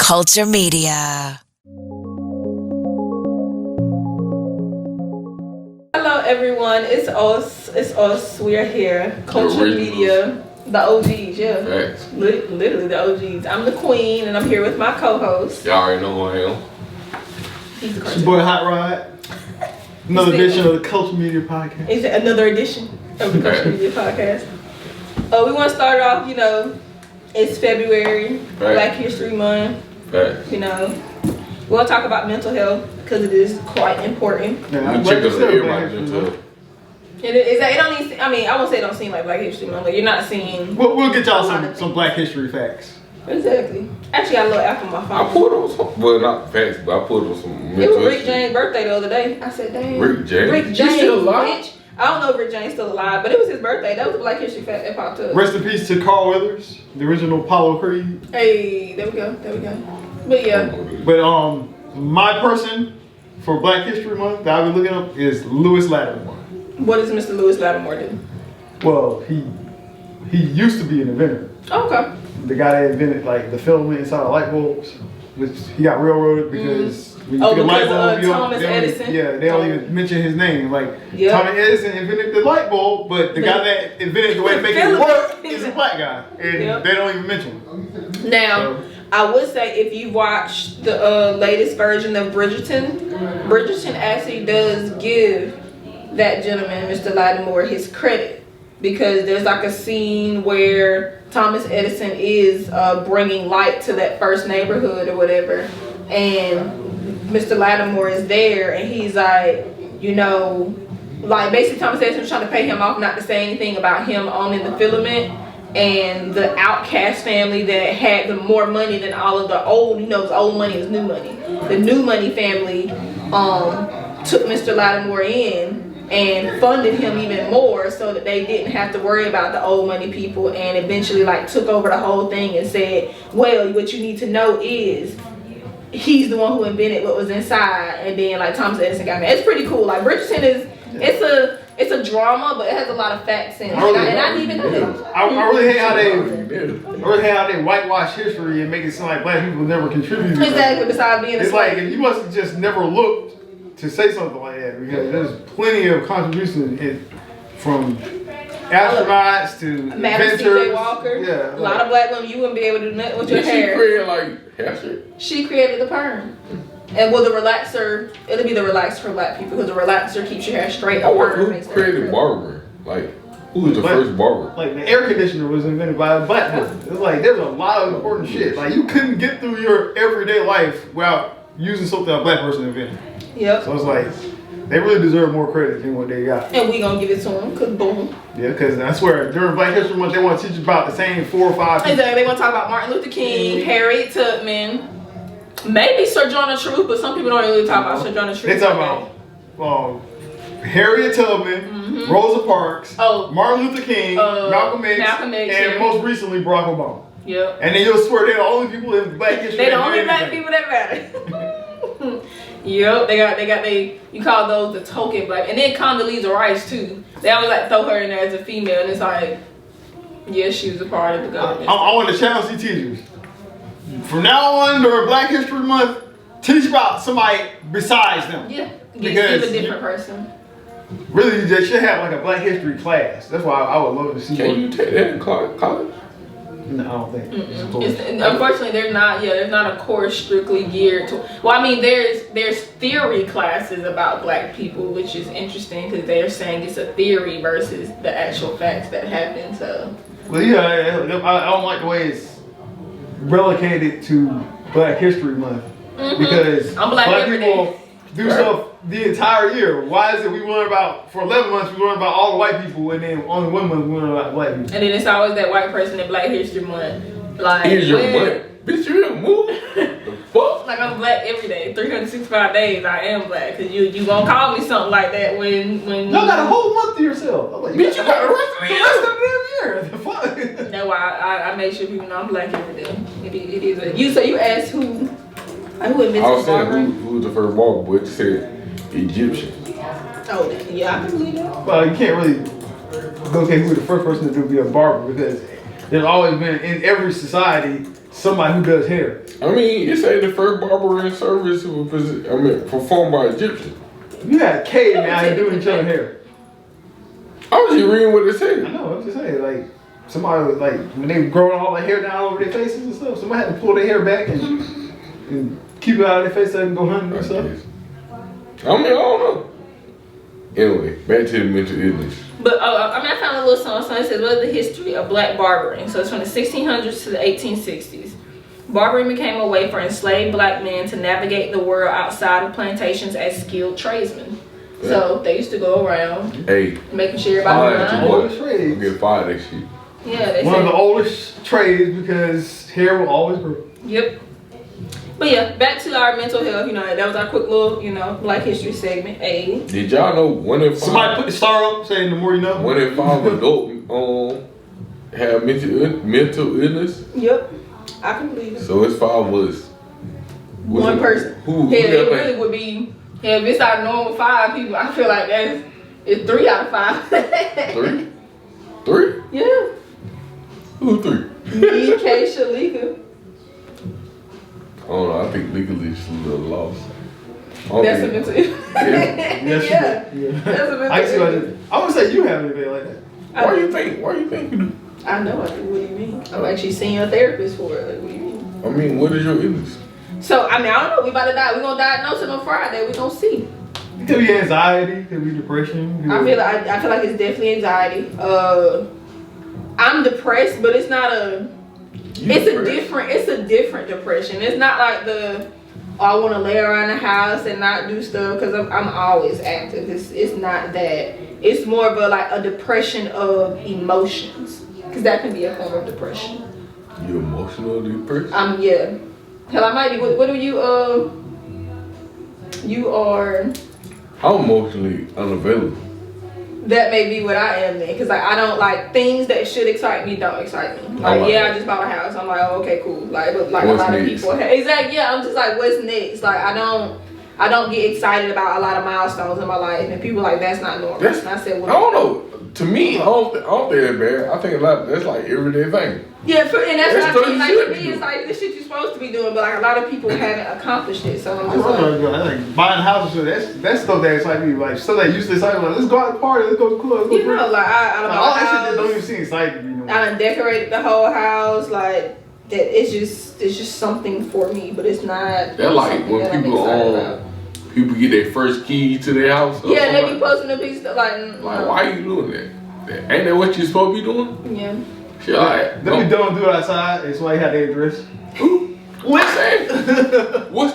Culture Media. Hello everyone, it's us, we are here. Culture Media, the OGs, yeah. Facts. Literally the OGs. I'm the queen and I'm here with my co-host. Y'all already know who I am. He's the It's cartoon. your boy Hot Rod. Another edition of the Culture Media Podcast. Is it another edition of the Culture Media Podcast? We want to start off, it's February, Black History Month. Facts. We'll talk about mental health because it is quite important. Yeah, We check us everybody into It don't even, I won't say it don't seem like Black History Month, but you're not seeing. We'll get y'all some Black History facts. Exactly. Actually, I got a little app on my phone. I pulled on some, well, not facts, but I pulled on some It mental was Rick history. James' birthday the other day. I said, damn. Rick James? Rick He's James, still alive? bitch. I don't know if Rick James still alive, but it was his birthday. That was a Black History fact that popped up. Rest in peace to Carl Weathers, the original Apollo Creed. Hey, there we go. But yeah, But my person for Black History Month that I've been looking up is Lewis Lattimore. what does Mr. Lewis Lattimore do? Well, he used to be an inventor. Oh, okay. The guy that invented like the filament inside of light bulbs, which he got railroaded because when you Oh, think of light because, bulb, you don't- Thomas they don't- Edison? Yeah, they don't even mention his name. Like Yeah. Thomas Edison invented the light bulb, but the guy that invented the way to make it work is a black guy, and Yep. they don't even mention him. Now, So- I would say if you watch the latest version of Bridgerton actually does give that gentleman, Mr. Lattimore, his credit. Because there's like a scene where Thomas Edison is bringing light to that first neighborhood or whatever. And Mr. Lattimore is there and he's like, like basically Thomas Edison was trying to pay him off not to say anything about him owning the filament. And the outcast family that had the more money than all of the old, it was old money, it was new money. The new money family took Mr. Lattimore in and funded him even more so that they didn't have to worry about the old money people, and eventually like took over the whole thing and said, well, what you need to know is he's the one who invented what was inside, and then like Thomas Edison got mad. It's pretty cool. Like Bridgerton is, it's a drama, but it has a lot of facts in it. And I didn't even know that. I really hate how they whitewash history and make it sound like black people never contributed. Exactly, besides being a It's slave. like if you must have just never looked to say something like that, because there's plenty of contributions from astronauts to Madam inventors. C.J. Walker. Yeah, A lot of black women, you wouldn't be able to do nothing with your Did she hair. create like hair shit? She created the perm. And the relaxer, it'll be the relaxer for black people because the relaxer keeps your hair straight. I A wonder perm who makes it created curl. barbering? Like, who was the first barber? Like the air conditioner was invented by a black person. It's like there's a lot of important shit. Like you couldn't get through your everyday life without using something a black person invented. Yep. So it's like they really deserve more credit than what they got. And we gonna give it to them because boom. Yeah, because I swear during Black History Month they want to teach you about the same 4 or 5 people. Exactly. They want to talk about Martin Luther King, Harriet Tubman, maybe Sojourner Truth, but some people don't really talk about Sojourner Truth. They talk about Harriet Tubman, Rosa Parks, Martin Luther King, Malcolm X, and most recently Barack Obama. Yep. And then you'll swear they're the only people in Black History. They the that only do black anything. people that matter. Yep, you call those the token black, and then Condoleezza Rice too. They always like throw her in there as a female, and it's like, yeah, she was a part of the government. I want to challenge the teachers. From now on during Black History Month, teach about somebody besides them. Yeah, give Because a different person. Really, they should have like a Black History class. That's why I would love to see. Can you take that in college? No, I don't think. Unfortunately, there's not a course strictly geared to. Well, I mean, there's theory classes about black people, which is interesting because they're saying it's a theory versus the actual facts that happen. So. Well, yeah, I don't like the way it's relegated to Black History Month because I'm black every people do stuff the entire year. Why is it we learn about for 11 months we learn about all the white people and then only 1 month we learn about black people? And then it's always that white person in Black History Month. Like, Here's your butt. Bitch, you didn't move. The fuck? like I'm black every day, 365 days. I am black because you gonna call me something like that when Y'all got a whole month to yourself. I'm like, Bitch, you got the rest of the the year. rest of the damn year. The fuck? That's why I make sure people know I'm black every day. It is so you asked who invented I was saying barbering? who was the first barber, but you said Egyptian. Oh, yeah, I can believe that. Well, you can't really go okay who the first person to be a barber because there's always been in every society somebody who does hair. I mean, it say the first barbering service performed by Egyptians. You had cavemen out here doing each other's hair. I was just reading what it said. I know, I'm just saying, like, somebody was like, when they were growing all the hair down over their faces and stuff, somebody had to pull their hair back and keep it out of their face so they can go hunting and stuff. I mean, I don't know. Anyway, back to the mental illness. But I found a little song. It says, "What is the history of black barbering?" So it's from the 1600s to the 1860s. Barbering became a way for enslaved black men to navigate the world outside of plantations as skilled tradesmen. Yeah. So they used to go around, making sure everybody was trades. Get fired that shit. Yeah, they one of the oldest trades because hair will always grow. Yep. But yeah, back to our mental health. You know, that was our quick little, Black History segment. Did y'all know 1 in 5? Somebody put the star up saying the more you know. 1 in 5 adults have mental illness. Yep, I can believe it. So it's 5 of us. One person. Who it really would be. Yeah, if it's our normal 5 people, I feel like it's 3 out of 5. 3? 3? Yeah. Who 3? Me, Keisha, Lika. I don't know. I think legally she's a little lost. That's a mental illness. Yeah. That's a mental illness. I would say you have anything like that. Why you think you do? I know I do. What do you mean? I'm actually seeing a therapist for it. Like, what do you mean? I mean, what is your illness? So, I don't know. We about to die. We're going to diagnose it on Friday. We're going to see. It could be anxiety. It could be depression. I feel like it's definitely anxiety. I'm depressed, but it's not a... It's a different depression. It's not like I want to lay around the house and not do stuff because I'm always active. It's not that. It's more of a depression of emotions, because that can be a form of depression. You emotional depression? Yeah. Hell, I might be. What do you You are. I'm emotionally unavailable. That may be what I am then, because I don't like things that should excite me. Don't excite me. I just bought a house. I'm like, oh, okay, cool. But a lot of people, exactly. Yeah, I'm just like, what's next? Like, I don't get excited about a lot of milestones in my life, and people like that's not normal. And I said, well, I don't know. To me, I don't think that's bad. I think that's like everyday thing. Yeah, and that's what I mean. Like, to me, it's like this shit you're supposed to be doing, but like a lot of people haven't accomplished it. So I'm just like buying houses. That's stuff that excites me. Like stuff that used to excite me. Like, let's go out to the party. Let's go to the club. Like I don't know. All that shit that don't even seem exciting. I done decorated the whole house. Like that. It's just something for me, but it's not. That like when people get their first key to their house. Yeah, they be posting a piece of like why are you doing that? Ain't that what you supposed to be doing? Yeah. Shit, like, don't do it outside. That's why you have their address. What's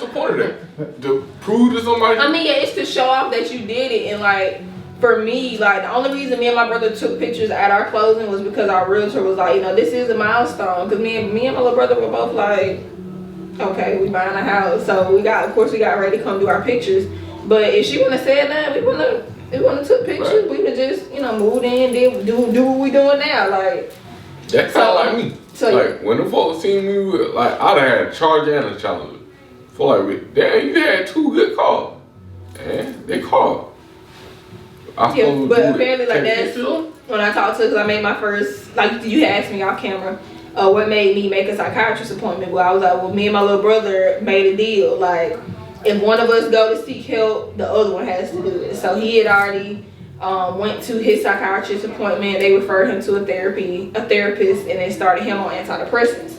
the point of that? To prove to somebody? I mean, yeah, it's to show off that you did it. And like, for me, like, the only reason me and my brother took pictures at our closing was because our realtor was like, this is a milestone. Because me and my little brother were both like, okay, we buying a house. So we got ready to come do our pictures. But if she wouldn't have said that, we wouldn't have took pictures. Right. We would have just, moved in, do what we doing now. Like, that's kind of like me. So like when the folks seen me with, like, I'd have had a Charger and a Challenger. For like, damn, you had 2 good cars. And they called. But apparently, like, that's when I talked to, because I made my first, like, you had asked me off camera, what made me make a psychiatrist appointment. Well, I was like, well, me and my little brother made a deal. Like, if one of us go to seek help, the other one has to do it. So he had already went to his psychiatrist appointment. They referred him to a therapist, and they started him on antidepressants.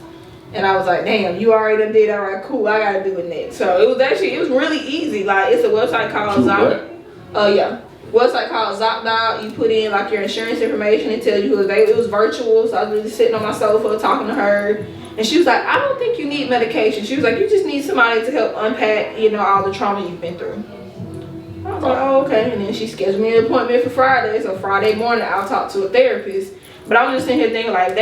And I was like, damn, you already done did that, right? Cool, I gotta do it next. So it was really easy. Like, it's a website called website called ZocDoc. You put in like your insurance information. It tells you who it was virtual. So I was really sitting on my sofa talking to her, and she was like, I don't think you need medication. She was like, you just need somebody to help unpack, all the trauma you've been through. I was like, oh, okay. And then she scheduled me an appointment for Friday. So Friday morning, I'll talk to a therapist. But I was just sitting here thinking, like,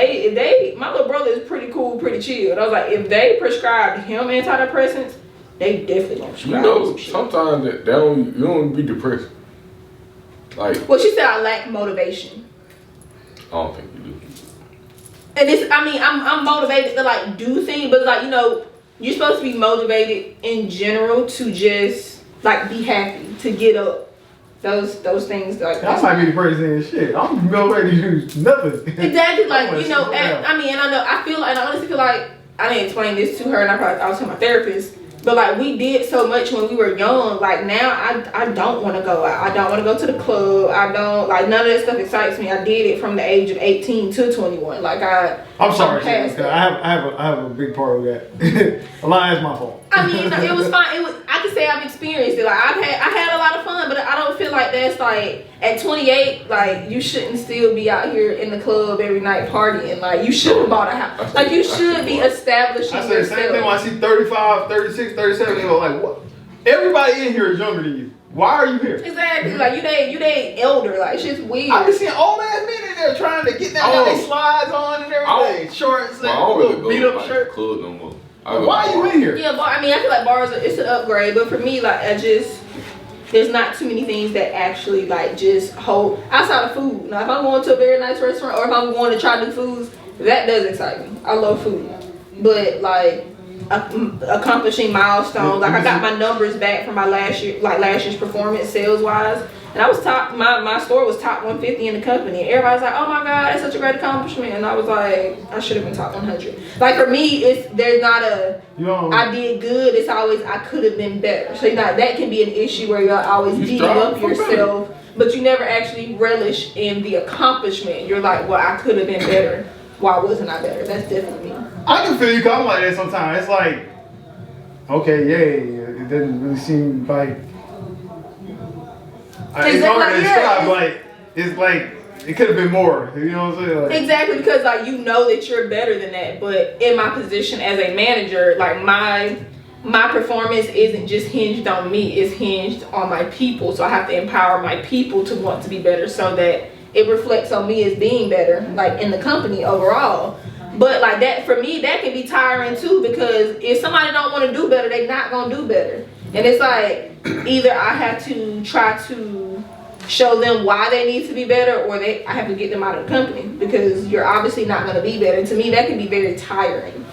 my little brother is pretty cool, pretty chill. And I was like, if they prescribed him antidepressants, they definitely gonna prescribe him. Sometimes you don't be depressed. Like, well, she said I lack motivation. I don't think you do. And I'm motivated to like do things, but like, you're supposed to be motivated in general to just like be happy, to get up. Those things like that might be the person and shit. I'm motivated to do nothing. Exactly, like I honestly feel like I didn't explain this to her, and I was to my therapist. But like we did so much when we were young. Like now, I don't want to go out. I don't want to go to the club. I don't like none of that stuff excites me. I did it from the age of 18 to 21. Like I'm sorry, I have a big part of that. A lot is my fault. I mean, it was fine. I can say I've experienced it. Like I had a lot of fun, but I don't feel like that's like at 28. Like you shouldn't still be out here in the club every night partying. Like you should have bought a house. Like you should be establishing yourself. I say the same thing when I see 35, 36, 37. They go like, what? Everybody in here is younger than you. Why are you here? Exactly. Like you they elder. Like shit's weird. I've been seeing old ass men in there trying to get got their slides on and everything. Shorts and little beat up shirt. Club no more. Why are you in here? Yeah, I mean, I feel like bars it's an upgrade, but for me, like there's not too many things that actually like just hold outside of food. Now, if I'm going to a very nice restaurant or if I'm going to try new foods, that does excite me. I love food, but like accomplishing milestones, like I got my numbers back from my last year's performance sales wise. And I was top, my store was top 150 in the company. And everybody's like, oh my God, that's such a great accomplishment. And I was like, I should have been top 100. Like for me, there's not I did good. It's always, I could have been better. So that can be an issue where you're always beating up yourself, but you never actually relish in the accomplishment. You're like, well, I could have been better. Why wasn't I better? That's definitely me. I can feel you come like that sometimes. It's like, okay, yay. It doesn't really seem like, it's hard to describe. Like it's like it could have been more. You know what I'm saying? Like, exactly, because like you know that you're better than that. But in my position as a manager, like my performance isn't just hinged on me. It's hinged on my people. So I have to empower my people to want to be better, so that it reflects on me as being better, like in the company overall. But like that for me, that can be tiring too, because if somebody don't want to do better, they're not gonna do better. And it's like either I have to try to show them why they need to be better, or I have to get them out of the company, because you're obviously not going to be better. And to me, that can be very tiring.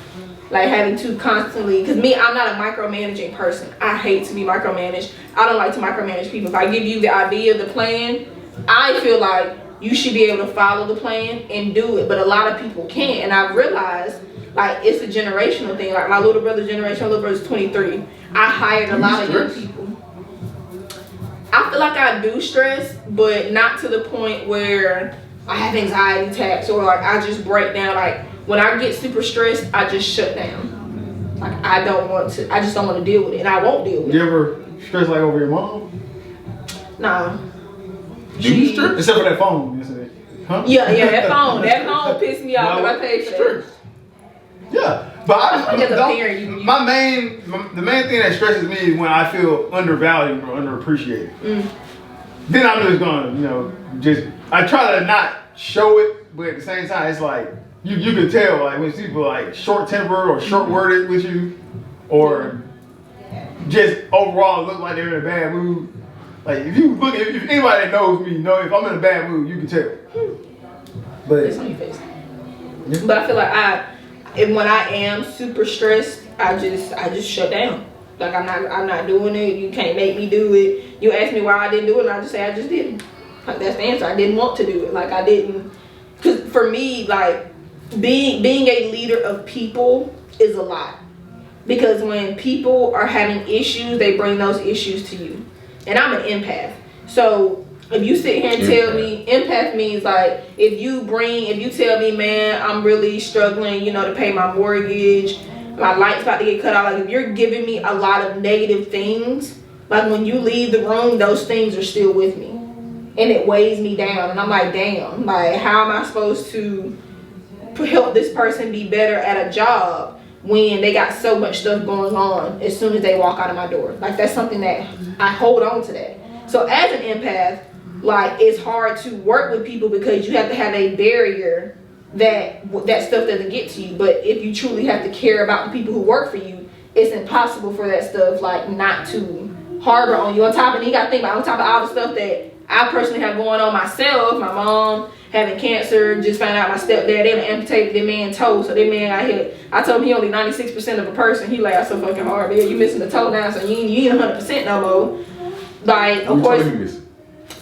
Like having to constantly, because I'm not a micromanaging person. I hate to be micromanaged. I don't like to micromanage people. If I give you the idea, the plan, I feel like you should be able to follow the plan and do it. But a lot of people can't. And I've realized like it's a generational thing. Like my little brother's generation, my little brother's 23. I hired a lot of young people. I feel like I do stress, but not to the point where I have anxiety attacks or like I just break down. Like when I get super stressed, I just shut down. Like I just don't want to deal with it, and I won't deal with it. You ever stress like over your mom? Nah. You stress? Except for that phone yesterday. Huh? Yeah, that phone pissed me off because I paid for it. Yeah, but the main thing that stresses me is when I feel undervalued or underappreciated. Then I'm just gonna, I try to not show it, but at the same time, it's like you can tell like when people like short tempered or short worded with you, or just overall look like they're in a bad mood. Like if anybody that knows me know if I'm in a bad mood, you can tell. But it's on your face. Yeah. But I feel like when I am super stressed, I just shut down. Like I'm not doing it. You can't make me do it. You ask me why I didn't do it, and I just say I just didn't. Like that's the answer. I didn't want to do it. Like I didn't. Cause for me, like being a leader of people is a lot. Because when people are having issues, they bring those issues to you. And I'm an empath. So if you sit here and tell me, empath means like if you tell me, man, I'm really struggling, to pay my mortgage, my light's about to get cut off. Like if you're giving me a lot of negative things, like when you leave the room, those things are still with me. And it weighs me down. And I'm like, damn, like how am I supposed to help this person be better at a job when they got so much stuff going on as soon as they walk out of my door? Like that's something that I hold on to that. So as an empath, like it's hard to work with people because you have to have a barrier that stuff doesn't get to you. But if you truly have to care about the people who work for you, it's impossible for that stuff like not to harbor on you. On top of it, you gotta think about on top of all the stuff that I personally have going on myself. My mom having cancer, just found out my stepdad, they amputated their man's toe, so that man got hit. I told him he only 96% of a person. He laughed so fucking hard, but yeah, you missing the toe now, so you ain't 100% no more. Like, of course,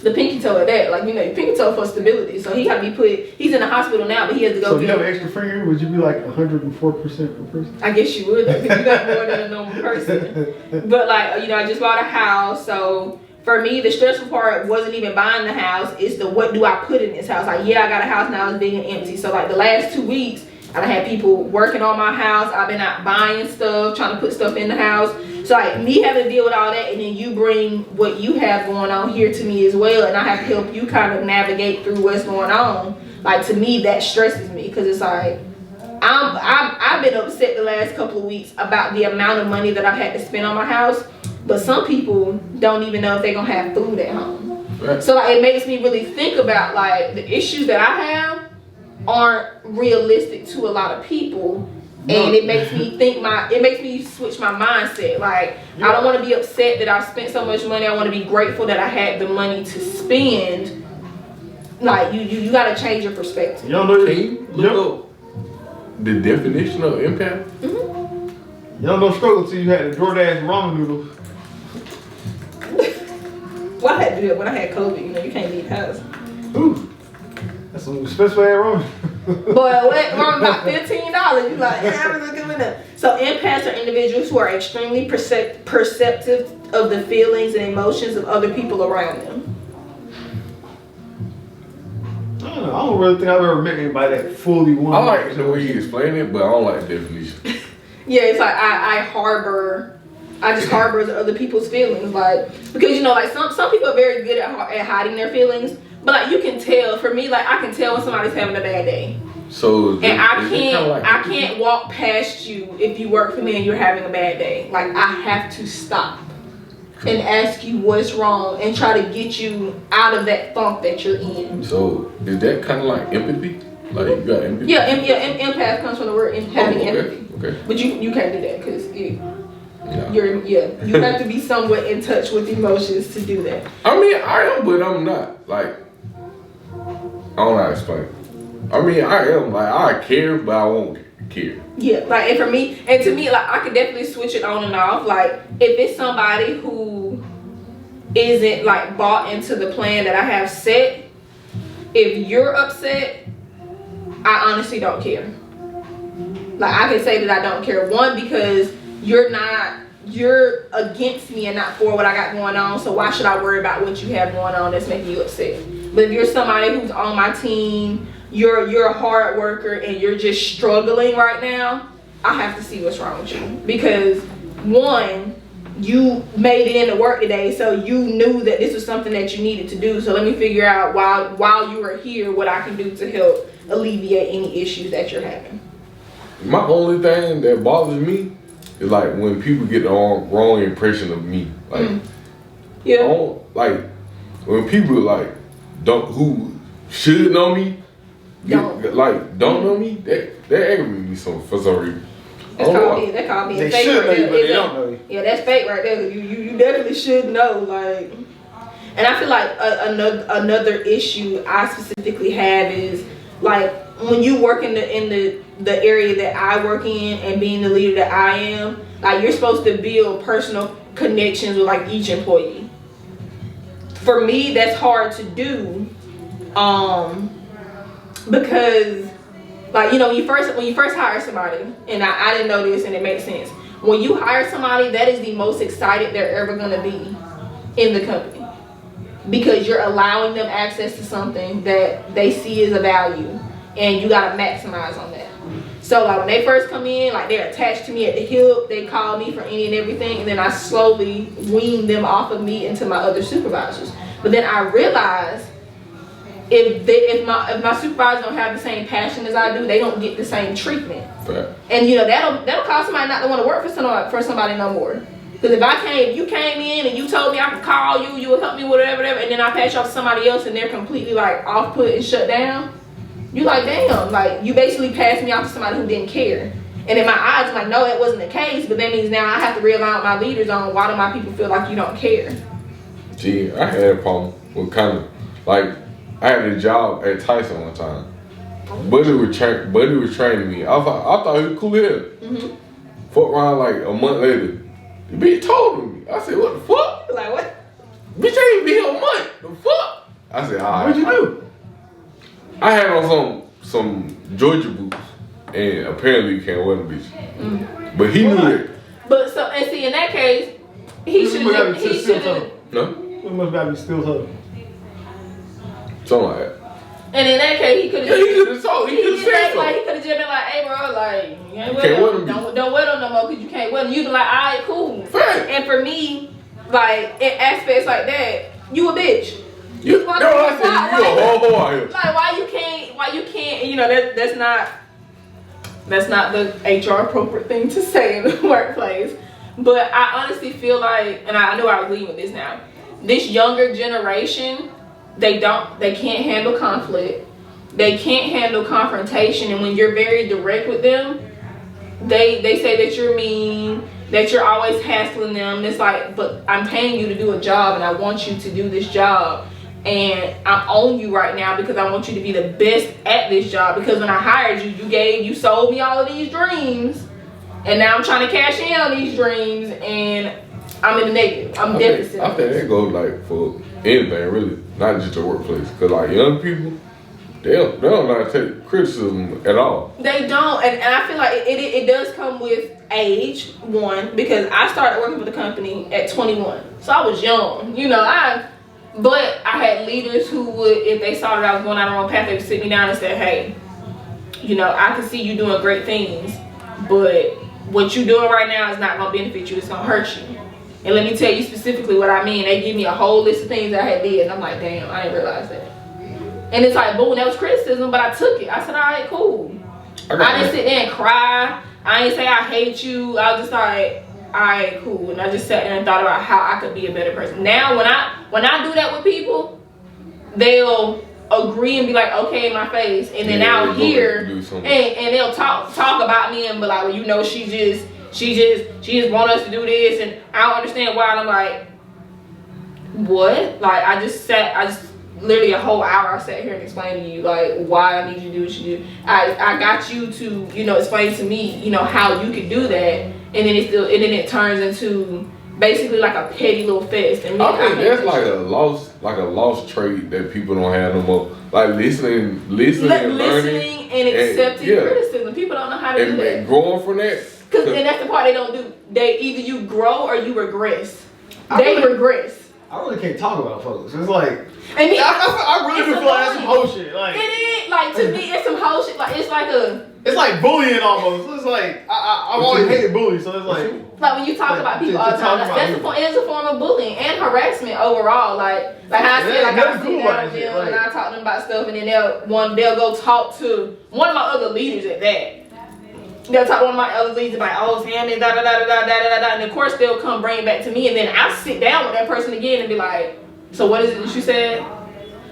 the pinky toe at that. Like, you know, your pinky toe for stability. So he got to be put, he's in the hospital now, but he has to go So if you have an extra finger, would you be like 104% per person? I guess you would, because you got more than a normal person. But like, you know, I just bought a house, so for me, the stressful part wasn't even buying the house. It's the what do I put in this house? Like, yeah, I got a house now, it's big and empty. So like the last 2 weeks, I had people working on my house. I've been out buying stuff, trying to put stuff in the house. So like me having to deal with all that, and then you bring what you have going on here to me as well, and I have to help you kind of navigate through what's going on. Like, to me, that stresses me, because it's like I've been upset the last couple of weeks about the amount of money that I've had to spend on my house. But some people don't even know if they're gonna have food at home. Right. So like, it makes me really think about like the issues that I have aren't realistic to a lot of people. And it makes me think it makes me switch my mindset. Like, I don't want to be upset that I spent so much money. I want to be grateful that I had the money to spend. Like, you got to change your perspective. You don't know look up the definition of empath? Mm-hmm. You don't know struggle till you had the DoorDash ramen noodles. Well, I had to do it when I had COVID. You know, you can't leave the house. Ooh, that's some expensive ass ramen. Boy, what? Ramen about $15. You like, I'm really coming up. So empaths are individuals who are extremely perceptive of the feelings and emotions of other people around them. I don't really think I've ever met anybody that fully won. I like the way you explain it, but I don't like the definition. Yeah, it's like I just harbor other people's feelings, like, because you know, like some people are very good at hiding their feelings, but like you can tell. For me, like I can tell when somebody's having a bad day. So and I can't walk past you if you work for me and you're having a bad day. Like, I have to stop and ask you what's wrong and try to get you out of that funk that you're in. So is that kind of like empathy? Like, you got empathy? Yeah, empath comes from the word having empathy. Okay. But you can't do that because you have to be somewhat in touch with emotions to do that. I mean, I am, but I'm not. Like, I don't know how to explain it. I mean, I am, like, I care, but I won't care. Yeah, like, and for me, and to me, like, I can definitely switch it on and off. Like, if it's somebody who isn't, like, bought into the plan that I have set, if you're upset, I honestly don't care. Like, I can say that I don't care. One, because you're against me and not for what I got going on, so why should I worry about what you have going on that's making you upset? But if you're somebody who's on my team, you're a hard worker and you're just struggling right now, I have to see what's wrong with you. Because one, you made it into work today, so you knew that this was something that you needed to do. So let me figure out while you are here what I can do to help alleviate any issues that you're having. My only thing that bothers me is like when people get the wrong impression of me. Like, like when people like who should know me, don't know me, that aggravates me for some reason. That called being fake right there. But they don't know you. Yeah, that's fake right there. You definitely should know, like. And I feel like another issue I specifically have is like when you work in the area that I work in and being the leader that I am, like you're supposed to build personal connections with like each employee. For me, that's hard to do, because like, you know, when you first hire somebody, and I didn't know this and it makes sense. When you hire somebody, that is the most excited they're ever gonna be in the company, because you're allowing them access to something that they see as a value, and you gotta maximize on that. So like when they first come in, like they're attached to me at the hip, they call me for any and everything, and then I slowly wean them off of me into my other supervisors. But then I realized if my supervisors don't have the same passion as I do, they don't get the same treatment. Right. And you know, that'll cause somebody not to want to work for somebody no more. Because if you came in and you told me I could call you, you would help me with whatever, and then I pass you off to somebody else and they're completely like off put and shut down, you like, damn, like you basically passed me off to somebody who didn't care. And in my eyes, I'm like, no, that wasn't the case, but that means now I have to realign my leaders on why do my people feel like you don't care. Gee, I had a problem with kind of like, I had a job at Tyson one time. Buddy was training me. I thought he was cool here. Mm-hmm. Fuck around like a month later, the bitch told me. I said, what the fuck? Like what? Bitch ain't been here a month. The fuck? I said, all right. What'd you do? I had on some Georgia boots, and apparently you can't wear them bitches. But he knew it. But so and see in that case, he should have. No. We must gotta be still hugging. Something like that. And in that case, he could have. Yeah, he could have told. He could have said something. Like he could have just been like, "Hey, bro, like you ain't Can't wear them. don't wear them no more because you can't wear them." You be like, "All right, cool." Fact. And for me, like in aspects like that, you a bitch. You a whole hoe out here. Like why you can't? You know that's not the HR appropriate thing to say in the workplace. But I honestly feel like, and I know I was leading with this now. This younger generation, they can't handle conflict. They can't handle confrontation, and when you're very direct with them, they say that you're mean, that you're always hassling them. And it's like, but I'm paying you to do a job, and I want you to do this job, and I own you right now because I want you to be the best at this job. Because when I hired you, you sold me all of these dreams, and now I'm trying to cash in on these dreams, and I'm in the negative. I'm deficit. I think that goes like for anything really, not just the workplace. Cause like young people, they don't know how to take criticism at all. They don't, and I feel like it does come with age, one, because I started working for the company at 21, so I was young, but I had leaders who would, if they saw that I was going down the wrong path, they would sit me down and say, hey, I can see you doing great things, but what you're doing right now is not going to benefit you, it's going to hurt you. And let me tell you specifically what I mean. They give me a whole list of things that I had did, and I'm like, damn, I didn't realize that. And it's like, boom, that was criticism, but I took it. I said, all right, cool. I didn't sit there and cry. I didn't say I hate you. I was just like, all right, cool. And I just sat there and thought about how I could be a better person. Now, when I do that with people, they'll agree and be like, okay, in my face. And then out here, and they'll talk about me and be like, well, she just want us to do this, and I don't understand why. And I'm like, what? Like, I just literally a whole hour I sat here and explained to you like why I need you to do what you do. I got you to explain to me how you could do that, and then it turns into basically like a petty little fest. And I think that's like a lost trait that people don't have no more. Like listening and learning and accepting criticism. People don't know how to do that. And growing from that. And that's the part they don't do. They either you grow or you regress. They regress. I really can't talk about folks. It's like, I really feel like that's some whole shit. Like, it is, like, to me, it's some whole shit. Like, it's like bullying almost. It's like, I've always hated bullies, so it's like when you talk about people all the time, it's a form of bullying and harassment overall. Like how I said, like I sit down with them and I talk to them about stuff, and then they'll go talk to one of my other leaders at that. They'll talk to one of my other leaders about, oh, Sam, and da da da da da da da da, and of course they'll come bring it back to me, and then I sit down with that person again and be like, so what is it that you said?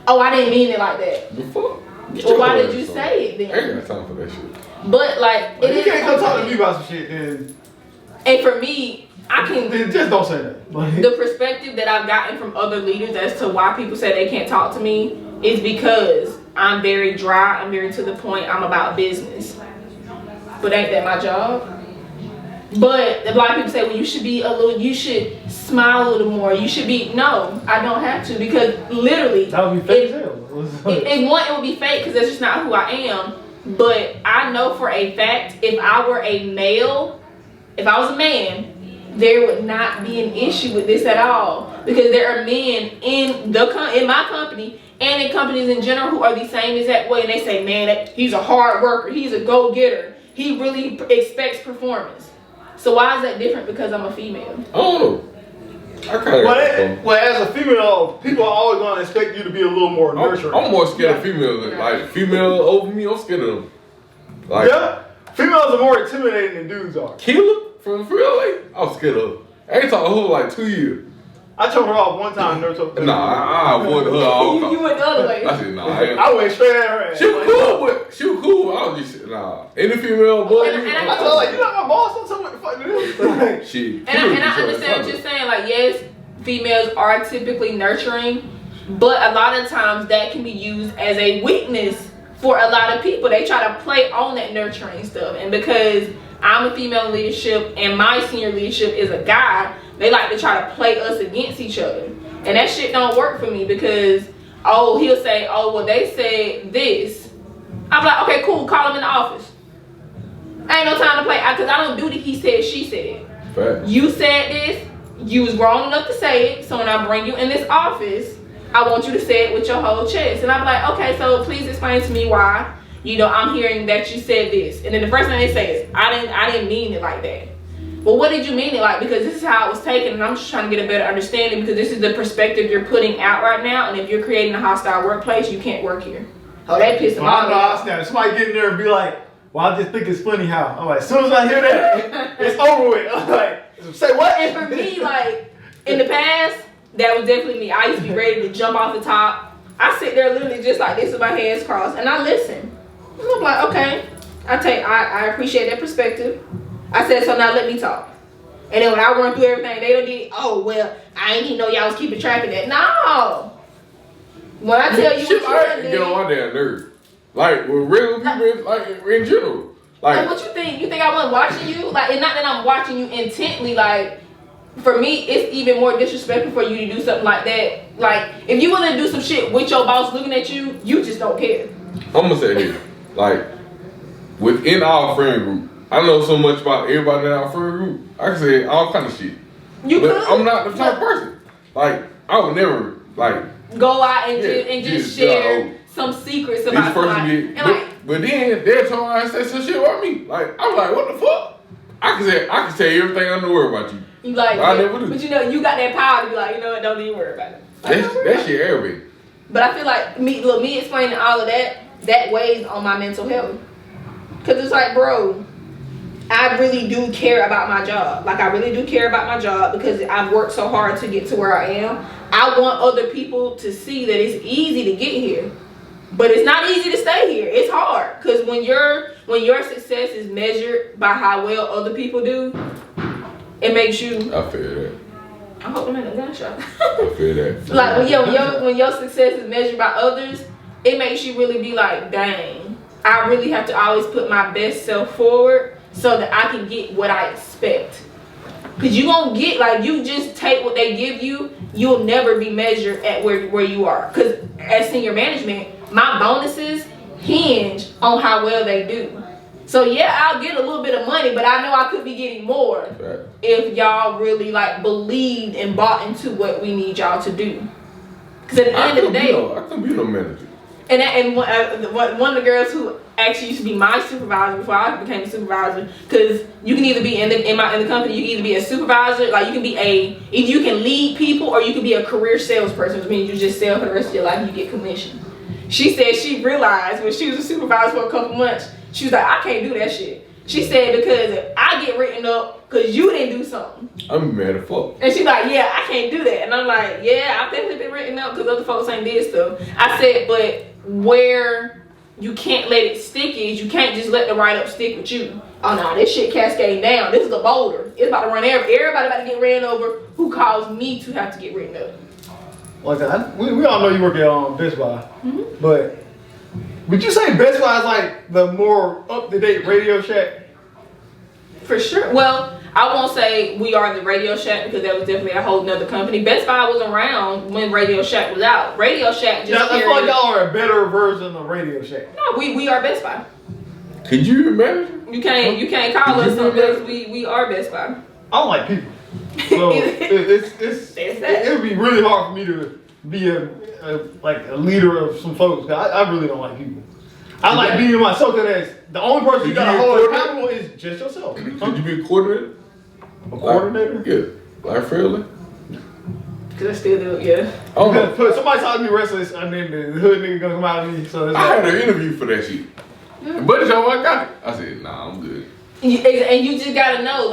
Oh, I didn't mean it like that. The fuck? Well, why did you say it then? I ain't got time for that shit. But like, you can't come talk to me about some shit, then. And for me, I can just don't say that. The perspective that I've gotten from other leaders as to why people say they can't talk to me is because I'm very dry, I'm very to the point, I'm about business. But ain't that my job? But a lot of people say, well, you should smile a little more. You should be, no, I don't have to, because literally. That would be fake as hell. It would be fake because that's just not who I am. But I know for a fact, if I were a male, if I was a man, there would not be an issue with this at all. Because there are men in my company and in companies in general who are the same exact way. And they say, man, he's a hard worker. He's a go-getter. He really expects performance. So why is that different because I'm a female? Oh, I kind of. Well, as a female, people are always going to expect you to be a little more nurturing. I'm more scared of females. Like female over me, I'm scared of them. Like, yeah, females are more intimidating than dudes are. Keela from Free I'm scared of her. I ain't talked to her like 2 years. I took her off one time. Never took her. Nah, I avoided her all. You went the other way. I said nah. I went straight at her ass. She was cool. I was just any female boy. I told her like, you're not my boss. Don't tell me what the fuck to do. Shit. And I understand what you're saying. Like, yes, females are typically nurturing, but a lot of times that can be used as a weakness for a lot of people. They try to play on that nurturing stuff, and because I'm a female in leadership and my senior leadership is a guy, they like to try to play us against each other. And that shit don't work for me because, oh, he'll say, oh, well, they said this. I'm like, okay, cool, call him in the office. I ain't no time to play, because I don't do the he said, she said. Fact. You said this, you was grown enough to say it, so when I bring you in this office, I want you to say it with your whole chest. And I'm like, okay, so please explain to me why, I'm hearing that you said this. And then the first thing they say is, I didn't mean it like that. Well, what did you mean it like? Because this is how it was taken, and I'm just trying to get a better understanding because this is the perspective you're putting out right now, and if you're creating a hostile workplace, you can't work here. Oh, that pissed me off. Somebody get in there and be like, well, I just think it's funny how. I'm like, as soon as I hear that, it's over with. I'm like, say what? And for me, like, in the past, that was definitely me. I used to be ready to jump off the top. I sit there literally just like this with my hands crossed, and I listen. And I'm like, okay, I appreciate that perspective. I said, so now let me talk. And then when I run through everything, they don't get, oh, well, I ain't even know y'all was keeping track of that. No. When I tell you shit, what I get on my damn nerves. Like, with regular people, like, in general. Like, what you think? You think I wasn't watching you? Like, and not that I'm watching you intently, like, for me, it's even more disrespectful for you to do something like that. Like, if you want to do some shit with your boss looking at you, you just don't care. I'm gonna say this. Like, within our friend group, I know so much about everybody in our friend group. I can say all kind of shit. You but could. I'm not the type of person. Like, I would never, like, go out and just share some secrets about somebody. But then they'll turn around and say some shit about me. Like, I'm like, what the fuck? I can say everything I know about you. You like, I never do. But you got that power to be like, you know what, don't even worry about it. That shit aggravating. But I feel like me explaining all of that weighs on my mental health. Cause it's like, bro, I really do care about my job. Like, I really do care about my job because I've worked so hard to get to where I am. I want other people to see that it's easy to get here. But it's not easy to stay here. It's hard. Because when your success is measured by how well other people do, it makes you... I feel that. I hope I'm in a gunshot. I feel that. Like, when your success is measured by others, it makes you really be like, dang, I really have to always put my best self forward so that I can get what I expect. Because you gonna get, like, you just take what they give you, you'll never be measured at where you are. Because as senior management, my bonuses hinge on how well they do. So yeah, I'll get a little bit of money, but I know I could be getting more if y'all really, like, believed and bought into what we need y'all to do. Because at the end of the day, I couldn't be no manager. And one of the girls who actually used to be my supervisor before I became a supervisor, because you can either be in the company, you can either be a supervisor, like you can be either you can lead people or you can be a career salesperson, which means you just sell for the rest of your life and you get commission. She said she realized when she was a supervisor for a couple months, she was like, I can't do that shit. She said, because if I get written up because you didn't do something, I'm mad as fuck. And she's like, yeah, I can't do that. And I'm like, yeah, I've definitely been written up because other folks ain't did stuff. I said, but where you can't let it stick is you can't just let the write-up stick with you. Oh no, this shit cascading down. This is a boulder. It's about to run everybody about to get ran over who caused me to have to get written up. Like, we all know you work at Best Buy, but would you say Best Buy is like the more up-to-date Radio Shack? For sure. Well, I won't say we are the Radio Shack because that was definitely a whole nother company. Best Buy was around when Radio Shack was out. Radio Shack just I feel like y'all are a better version of Radio Shack. No, we are Best Buy. Could you imagine? You can't call us something else. We are Best Buy. I don't like people. So it would be really hard for me to be a leader of some folks. I really don't like people. I like being myself. Because the only person you gotta hold accountable is just yourself. Could you be a coordinator? A coordinator? Yeah, like fairly. Cause I still do, yeah. Somebody talking to me restless, and then the hood nigga gonna come out of me. So I had an interview for that shit. But y'all, I got it. I said, nah, I'm good. And you just gotta know,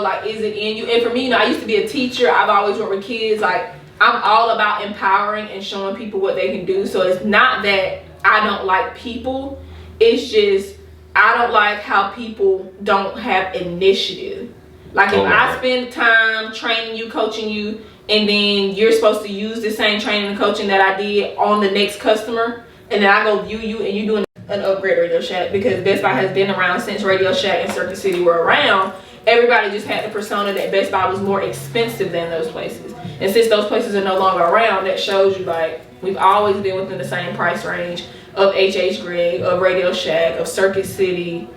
like, is it in you? And for me, I used to be a teacher. I've always worked with kids. Like, I'm all about empowering and showing people what they can do. So it's not that I don't like people. It's just I don't like how people don't have initiative. Like, if I spend time training you, coaching you, and then you're supposed to use the same training and coaching that I did on the next customer, and then I go view you and you doing an upgrade Radio Shack, because Best Buy has been around since Radio Shack and Circuit City were around. everybody just had the persona that Best Buy was more expensive than those places. And since those places are no longer around, that shows you like we've always been within the same price range of H.H. Gregg, of Radio Shack, of Circuit City.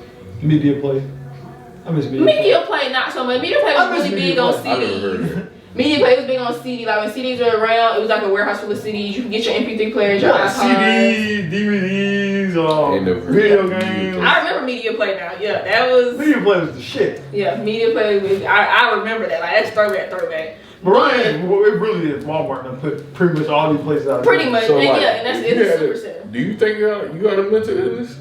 Media Play. I miss Media Play not so much. Media Play was really big on CDs. Media Play was big on CD. Like when CDs were around, it was like a warehouse full of CDs. You can get your MP3 players, your iPods. CDs, DVDs, video games. I remember Media Play now. Yeah, that was. Media Play was the shit. Yeah, Media Play was. I remember that. Like that's throwback. Brian, it really did. Walmart done put pretty much all these places out. Pretty much, So, and like, yeah, and that's it's super simple. Do you think you got a mental illness?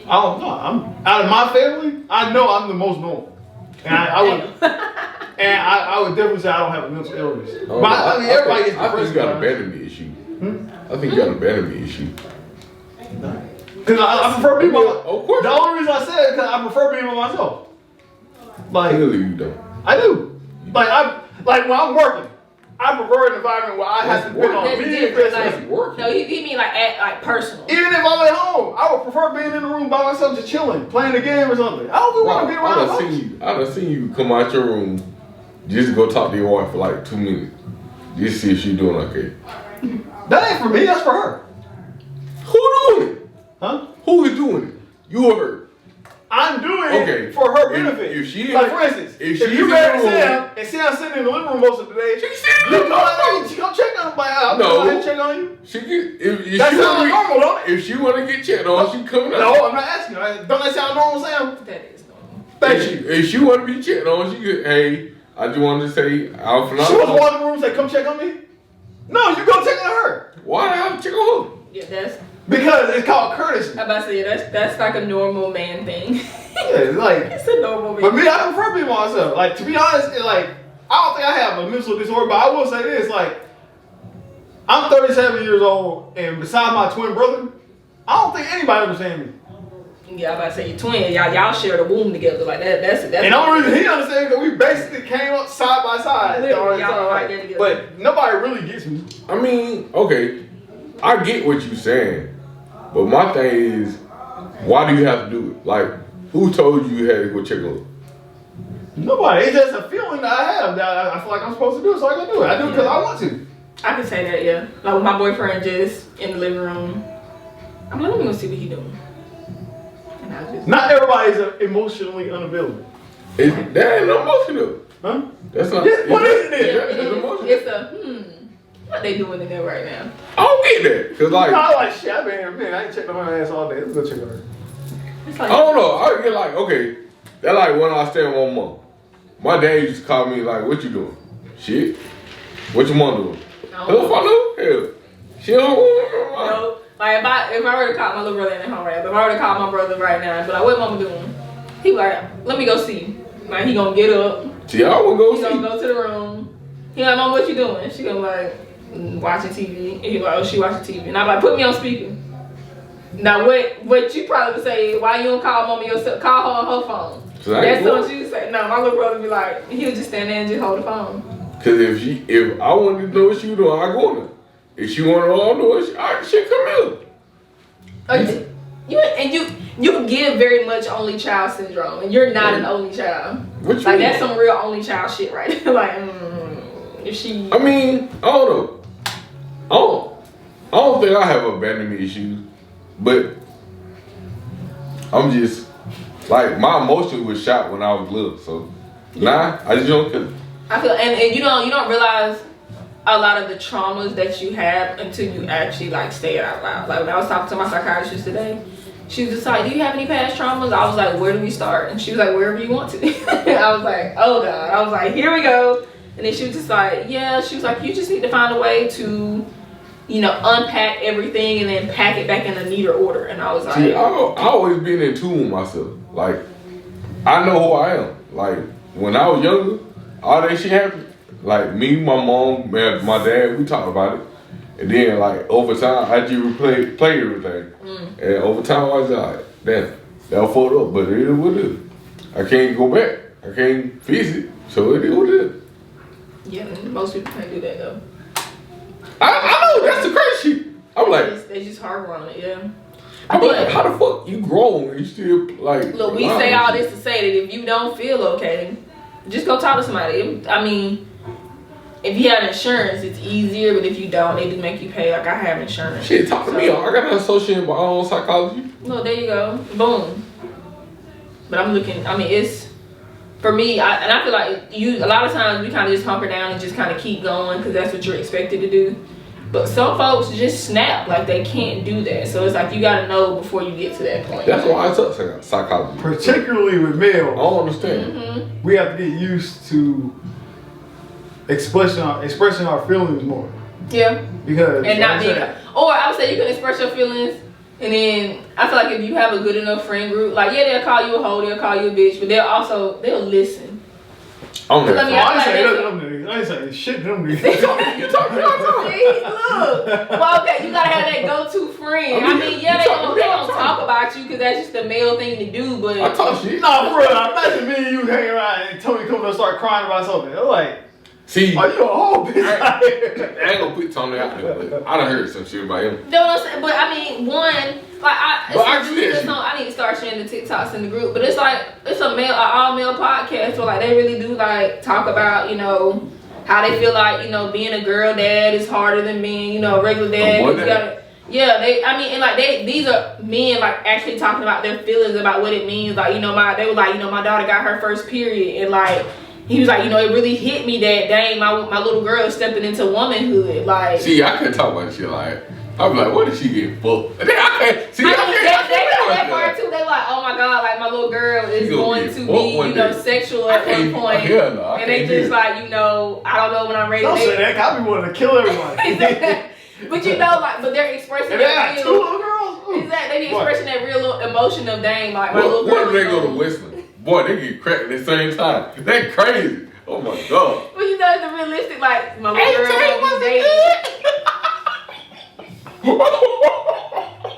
I don't know. I'm out of my family. I know I'm the most normal, and I would, and I would definitely say I don't have a mental illness. Oh, But I mean, everybody gets I think depressed. you got an abandonment issue. I think you got an abandonment issue. Because I prefer being by Of course. The only reason I said it because I prefer being by myself. Like Clearly you don't. I do. Like when I'm working, I prefer an environment where I have to depend on That's me. different. That's Like, working. no, you mean like personal. Even if I'm at home, I would prefer being in the room by myself, just chilling, playing a game or something. I don't really want to be I around done folks. I done seen you come out your room just to go talk to your wife for like 2 minutes. Just see if she's doing okay. That ain't for me. That's for her. Who doing it? Huh? Who is doing it? You or her? I'm doing it Okay. for her If- benefit. if she- like for instance, if if she's you in married the room- Sam and Sam's sitting in the living room most of the day, She sitting in you the come living room. she come check on him. Like, I'll No. go ahead and check on you. She get if That she sounds wanna normal, don't it? if she wanna get checked on, she coming out. No, I'm not asking. Don't that sound normal, Sam? That is normal. Thank If you. she wanna be checked on, she get hey. I just wanted to say out for She was walking in the room and say, "Come check on me." No, you go check on her Why I have to check on her? Yeah, that's. because it's called courtesy. I'm about to say that's like a normal man thing. Yeah, it's like. It's a normal man. But me, I prefer being myself. Like, to be honest, I don't think I have a mental disorder, but I will say this, like, I'm 37 years old, and besides my twin brother, I don't think anybody understands me. Yeah, I'm about to say your twin. Y'all share the womb together like that. That's. And the only reason he understands because we basically came up side by side. Literally, y'all right there together. But nobody really gets me. I mean, okay, I get what you're saying, but my thing is, why do you have to do it? Like, who told you you had to go check on her? Nobody. It's just a feeling that I have that I feel like I'm supposed to do it, so I go do it. I do it because I want to. I can say that, yeah. Like with my boyfriend just in the living room. I'm like, let me go see what he doing. And I was just. Not everybody's emotionally unavailable. That ain't emotional. Huh? That's not. Yeah, what is it then? It's emotional. It's a what they doing in there right now? I don't get that, cause like, I like shit. I've been here, man. I ain't checked on my ass all day. Let's go check on her. It's I like, don't know. I get like, okay, that like when I stay with my mom. My dad used to call me like, "What you doing?" Shit. What your mom doing? Hell if I know. Hell, she don't. no. Like if I were to call my little brother in the home right, but if I were to call my brother right now and be like, "What mama doing?" He be like, "Let me go see." Like he gonna get up. See, I would go He gonna see. go to the room. He like, "Mom, what you doing?" She gonna be like, "Watching TV." And he like, "Oh, she watching TV." And I'm like, "Put me on speaker." Now what you probably would say? Why you don't call mama yourself? Call her on her phone. So I That's ain't what you say. No, my little brother be like, he'll just stand there and just hold the phone. Cause if I wanted to know what she was doing, I go in there. If she wanted to know what she come here. You give very much only child syndrome, and you're not an only child. What you Like mean? that's some real only child shit right there. Like if she. I mean, I don't know. I don't think I have abandonment issues, but I'm just like my emotion was shot when I was little, so nah, I just don't care. I feel and you don't realize a lot of the traumas that you have until you actually like say it out loud. Like when I was talking to my psychiatrist today, she was just like, "Do you have any past traumas?" I was like, "Where do we start?" And she was like, "Wherever you want to." I was like, "Oh God!" I was like, "Here we go." And then she was just like, "Yeah." She was like, "You just need to find a way to, unpack everything and then pack it back in a neater order." And I was like, See, I always been in tune with myself. Like I know who I am. Like when I was younger, all that shit happened. Like me, my mom, man, my dad, we talked about it. And then like over time, I just play everything. And over time, I was like, damn, that was fucked up, but it is what it is. I can't go back. I can't fix it. So it is what it is. "Yeah, most people can't do that though." I know, that's the crazy shit. I'm like, They just harbor on it, yeah. I mean, how the fuck you grown and you still like? Look, we say all this to say that if you don't feel okay, just go talk to somebody. I mean, if you have insurance, it's easier, but if you don't, they do make you pay. Like I have insurance. Shit, talk to me. I got an associate in my own psychology. Well, there you go. Boom. But I'm looking. I mean, it's for me. I feel like a lot of times we kind of just hunker down and just kind of keep going because that's what you're expected to do. But some folks just snap, like they can't do that. So it's like you gotta know before you get to that point. That's why I took psychology. Particularly with males. I don't understand. Mm-hmm. We have to get used to expressing our feelings more. Yeah. Because and not being, or I would say you can express your feelings, and then I feel like if you have a good enough friend group, like yeah, they'll call you a hoe, they'll call you a bitch, but they'll listen. I ain't saying shit to them niggas. You talking about Look, well, okay, you gotta have that go-to friend. I mean, yeah, they don't talk about you because that's just the male thing to do, but I talk shit. No, bro, imagine me and you hanging around and Tony comes and start crying about something. I'm like, see, are you a whole bitch? I ain't gonna put Tony out there, but I done heard some shit about him. You know what I'm saying? But I mean, I need to start sharing the TikToks in the group. But it's like it's an all male podcast where like they really do like talk about how they feel like being a girl dad is harder than being a regular dad. These are men like actually talking about their feelings about what it means. Like they were like my daughter got her first period and like. He was like, it really hit me that dang, my little girl is stepping into womanhood. Like, see, I couldn't talk about shit like. I'm like, what if she get fucked? They got that part too. They like, oh my god, like my little girl is going to be, sexual at one point. Hell no, and they just like, I don't know when I'm ready. Don't say that. I be wanting to kill everybody. But but they're expressing that real. Two little girls. Exactly, they be expressing that real emotion of dang, like my little girl. What if they go to Westland? Boy, they get cracked at the same time. They crazy. Oh my god. But the realistic, like my little girl gonna be dating.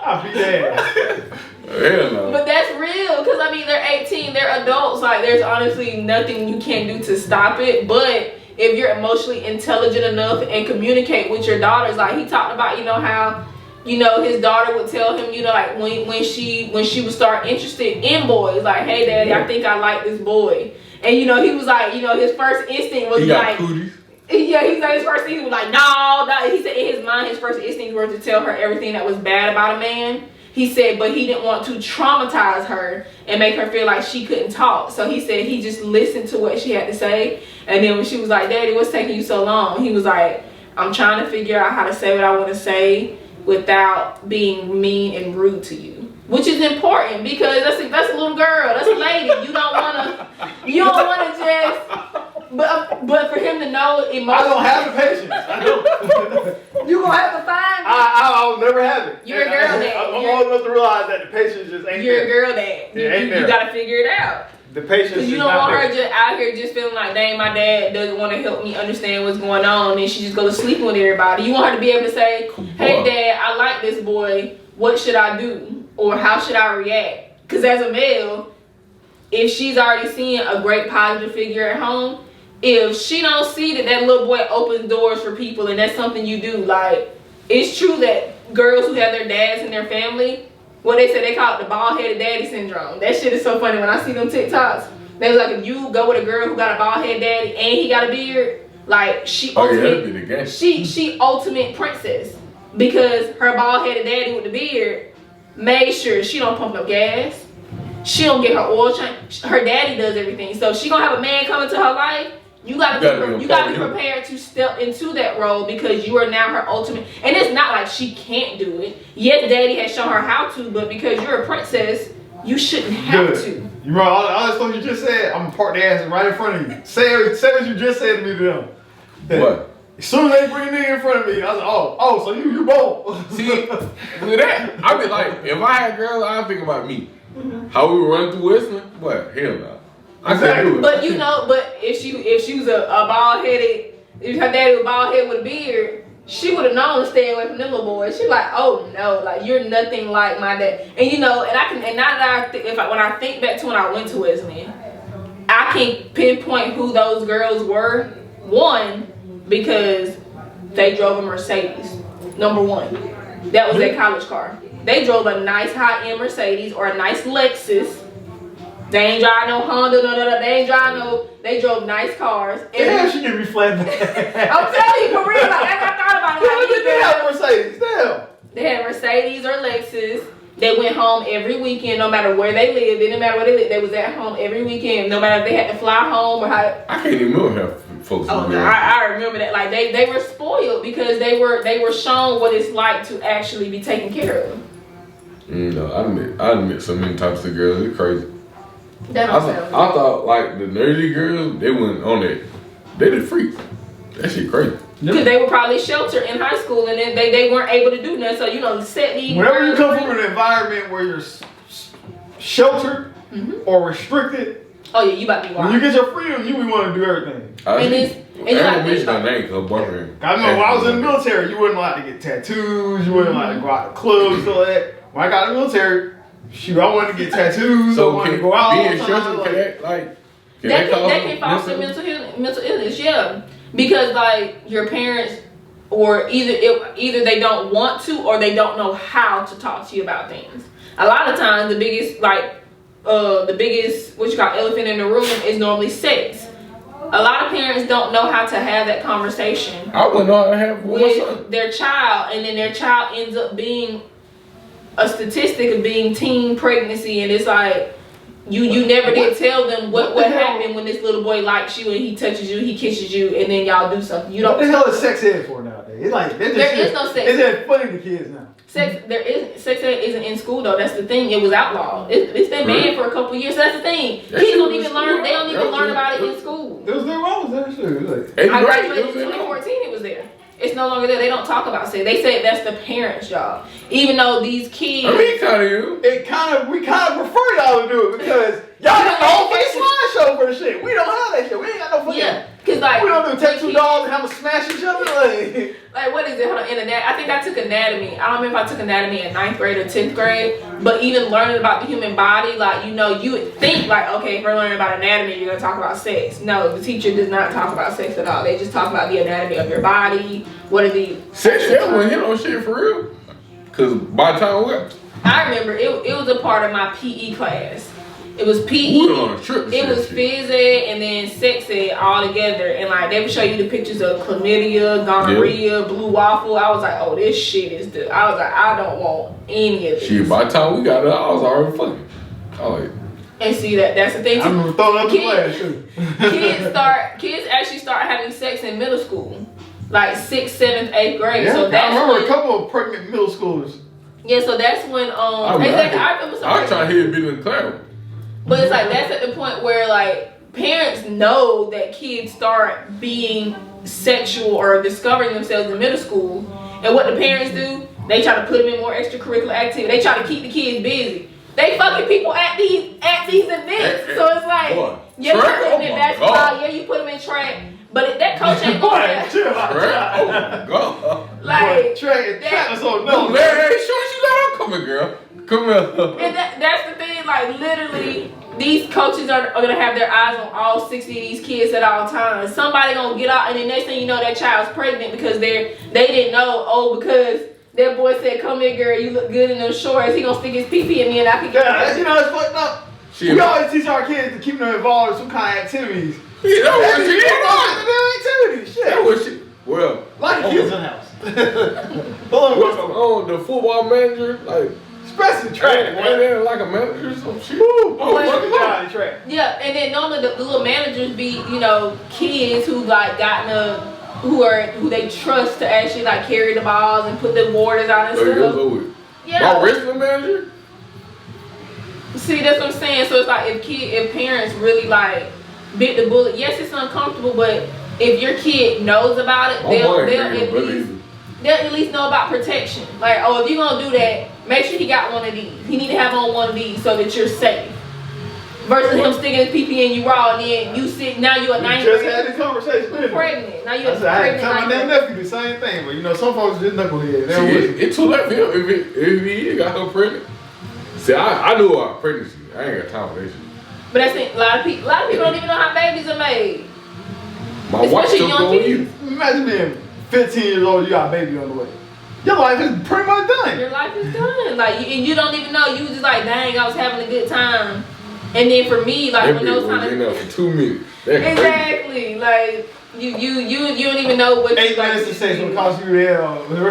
I'll be there. Hell no. But that's real, because I mean they're 18, they're adults. Like there's honestly nothing you can do to stop it. But if you're emotionally intelligent enough and communicate with your daughters, like he talked about, how. His daughter would tell him, like when she would start interested in boys, like, hey daddy, I think I like this boy. And he was like, his first instinct was like, cooties. Yeah, he's like his first instinct was like, no. He said in his mind his first instinct was to tell her everything that was bad about a man. He said, but he didn't want to traumatize her and make her feel like she couldn't talk. So he said he just listened to what she had to say. And then when she was like, daddy, what's taking you so long? He was like, I'm trying to figure out how to say what I want to say without being mean and rude to you, which is important because that's a little girl, that's a lady. You don't wanna just, but for him to know emotions. I don't have the patience. I don't. You gonna have to find it. I'll never have it. You're a girl dad. I'm old enough to realize that the patience just ain't You're there. a girl dad. You gotta figure it out. The patience. Because you don't want her just out here just feeling like, dang, my dad doesn't want to help me understand what's going on, and she just goes sleeping with everybody. You want her to be able to say, hey dad, I like this boy. What should I do? Or how should I react? Because as a male, if she's already seeing a great positive figure at home, if she don't see that little boy opens doors for people and that's something you do, like, it's true that girls who have their dads in their family, what they say, they call it the bald-headed daddy syndrome. That shit is so funny when I see them TikToks. They was like, if you go with a girl who got a bald-headed daddy and he got a beard, like she ultimate princess. Because her bald-headed daddy with the beard made sure she don't pump no gas. She don't get her oil change. Her daddy does everything. So if she gonna have a man come into her life, you gotta be prepared to step into that role because you are now her ultimate. And it's not like she can't do it. Yes, daddy has shown her how to, but because you're a princess, you shouldn't have to. You remember all the stuff you just said? I'm gonna park the ass right in front of you. Say what you just said to me to them. What? As soon as they bring a nigga in front of me, I was like, oh, so you bold. See, with that, I be like, if I had girls, I think about me. Mm-hmm. How we run through Westland? What? Hell no. I can't do it. But but if she was a bald-headed, if her daddy was bald-headed with a beard, she would have known to stay away from them little boys. She's like, oh no, like you're nothing like my dad. And now that when I think back to when I went to Wesleyan, I can pinpoint who those girls were. One, because they drove a Mercedes. Number one, that was their college car. they drove a nice high-end Mercedes or a nice Lexus. They ain't drive no Honda, no. They drove nice cars. Damn, she give me flat back. I'm telling you, for real. Like, I thought about it. They have Mercedes. Damn. They had Mercedes or Lexus. They went home every weekend, no matter where they lived. It didn't matter where they lived. They was at home every weekend, no matter if they had to fly home or how. I can't even remember how folks. Oh, I remember that. Like they were spoiled because they were shown what it's like to actually be taken care of. No, I admit so many types of girls. It's crazy. That I don't sound thought like the nerdy girls, they went on that. They the freaks. That shit crazy. Because they were probably sheltered in high school and then they weren't able to do nothing. So, you know, set these. Whenever you come from an environment where you're sheltered or restricted, oh yeah, you about to be wild. when you get your freedom, you want to do everything. I you don't mention her name because her boyfriend. I know when I was in the military, you wouldn't allowed to get tattoos, you wouldn't allowed to go out to clubs, stuff like that. When I got in the military, shoot, I wanted to get tattoos, I wanted to go out. Being sheltered, can they can foster mental illness, yeah. Because like your parents, or either they don't want to or they don't know how to talk to you about things. A lot of times, the biggest what you call elephant in the room is normally sex. A lot of parents don't know how to have that conversation. I wouldn't know how to have with their child, and then their child ends up being a statistic of being teen pregnancy, and it's like you never did tell them what happened when this little boy likes you and he touches you, he kisses you, and then y'all do something. You don't. What the hell is sex ed for nowadays? It's like there is no sex. It's that funny to kids now. Sex ed isn't in school though. That's the thing. It was outlawed. It's been banned for a couple years. So that's the thing. Kids don't even learn. They don't even learn about it in school. It was there. What was that shit? I graduated in 2014. It was there. It's no longer there. They don't talk about sex. They say that's the parents' job. Even though these kids. I mean, we kind of prefer y'all to do it because y'all got the whole fucking slideshow for the shit. We don't have that shit. We ain't got no fucking. Yeah, cause like we don't do take two dogs and have them smash each other. Like what is it? Hold on, I think I took anatomy. I don't remember if I took anatomy in 9th grade or 10th grade. But even learning about the human body, like you would think like, okay, if we're learning about anatomy, you're gonna talk about sex. No, the teacher does not talk about sex at all. They just talk about the anatomy of your body. What are the sex? They wouldn't hit on shit for real. Cause by the time I remember it was a part of my PE class. It was PE, it was phys ed, and then sex ed all together. And like they would show you the pictures of chlamydia, gonorrhea, blue waffle. I was like, oh, this shit is I was like, I don't want any of this. Shit, by the time we got it, I was already fucking. And see that's the thing too. I'm throwing up the class too. Kids actually start having sex in middle school. Like 6th, 7th, 8th grade. Yeah, so that's I remember a couple of pregnant middle schoolers. Yeah, so that's when I remember some. I was trying to hear it be in class. But it's like that's at the point where like parents know that kids start being sexual or discovering themselves in middle school, and what the parents do, they try to put them in more extracurricular activity. They try to keep the kids busy. They fucking people at these events. So it's like, you put them in basketball, you put them in track. But that coach ain't going there. Oh my god. Like track was so no. Larry, sure you let her come here, girl. Come here. And that's the thing, like literally these coaches are gonna have their eyes on all 60 of these kids at all times. Somebody gonna get out and the next thing you know that child's pregnant because they didn't know, because that boy said, come here girl, you look good in those shorts, he gonna stick his pee-pee in me and I can get pregnant. You know it's fucked up. We always teach our kids to keep them involved in some kind of activities. Yeah, that was shit. That was shit. Well, like kids in the house. The football manager, like especially track, and then like a manager or some shit. Track. Yeah, and then normally the little managers be, kids who like who they trust to actually like carry the balls and put the waters out and stuff. Yeah. My wrestling manager. See, that's what I'm saying. So it's like if parents really like bit the bullet, yes, it's uncomfortable, but if your kid knows about it, they'll at least know about protection. Like, if you're gonna do that, make sure he got one of these. He need to have on one of these so that you're safe. Versus him sticking his pee in you raw, and then you sit. Now you're a 9th grader. Just had this conversation. Pregnant. Now you're pregnant. I tell my nephew the same thing, but some folks just knucklehead. It's too late for him if he got her pregnant. See, I knew about pregnancy. I ain't got time for that shit. But that's the thing. A lot of people don't even know how babies are made. My wife still going you. Imagine being 15 years old, you got a baby on the way. Your life is pretty much done. Your life is done. Like, you don't even know. You was just like, dang, I was having a good time. And then for me, like, when those times. In there for 2 minutes. That's exactly. Like, you don't even know what 8 minutes to say so cost you there.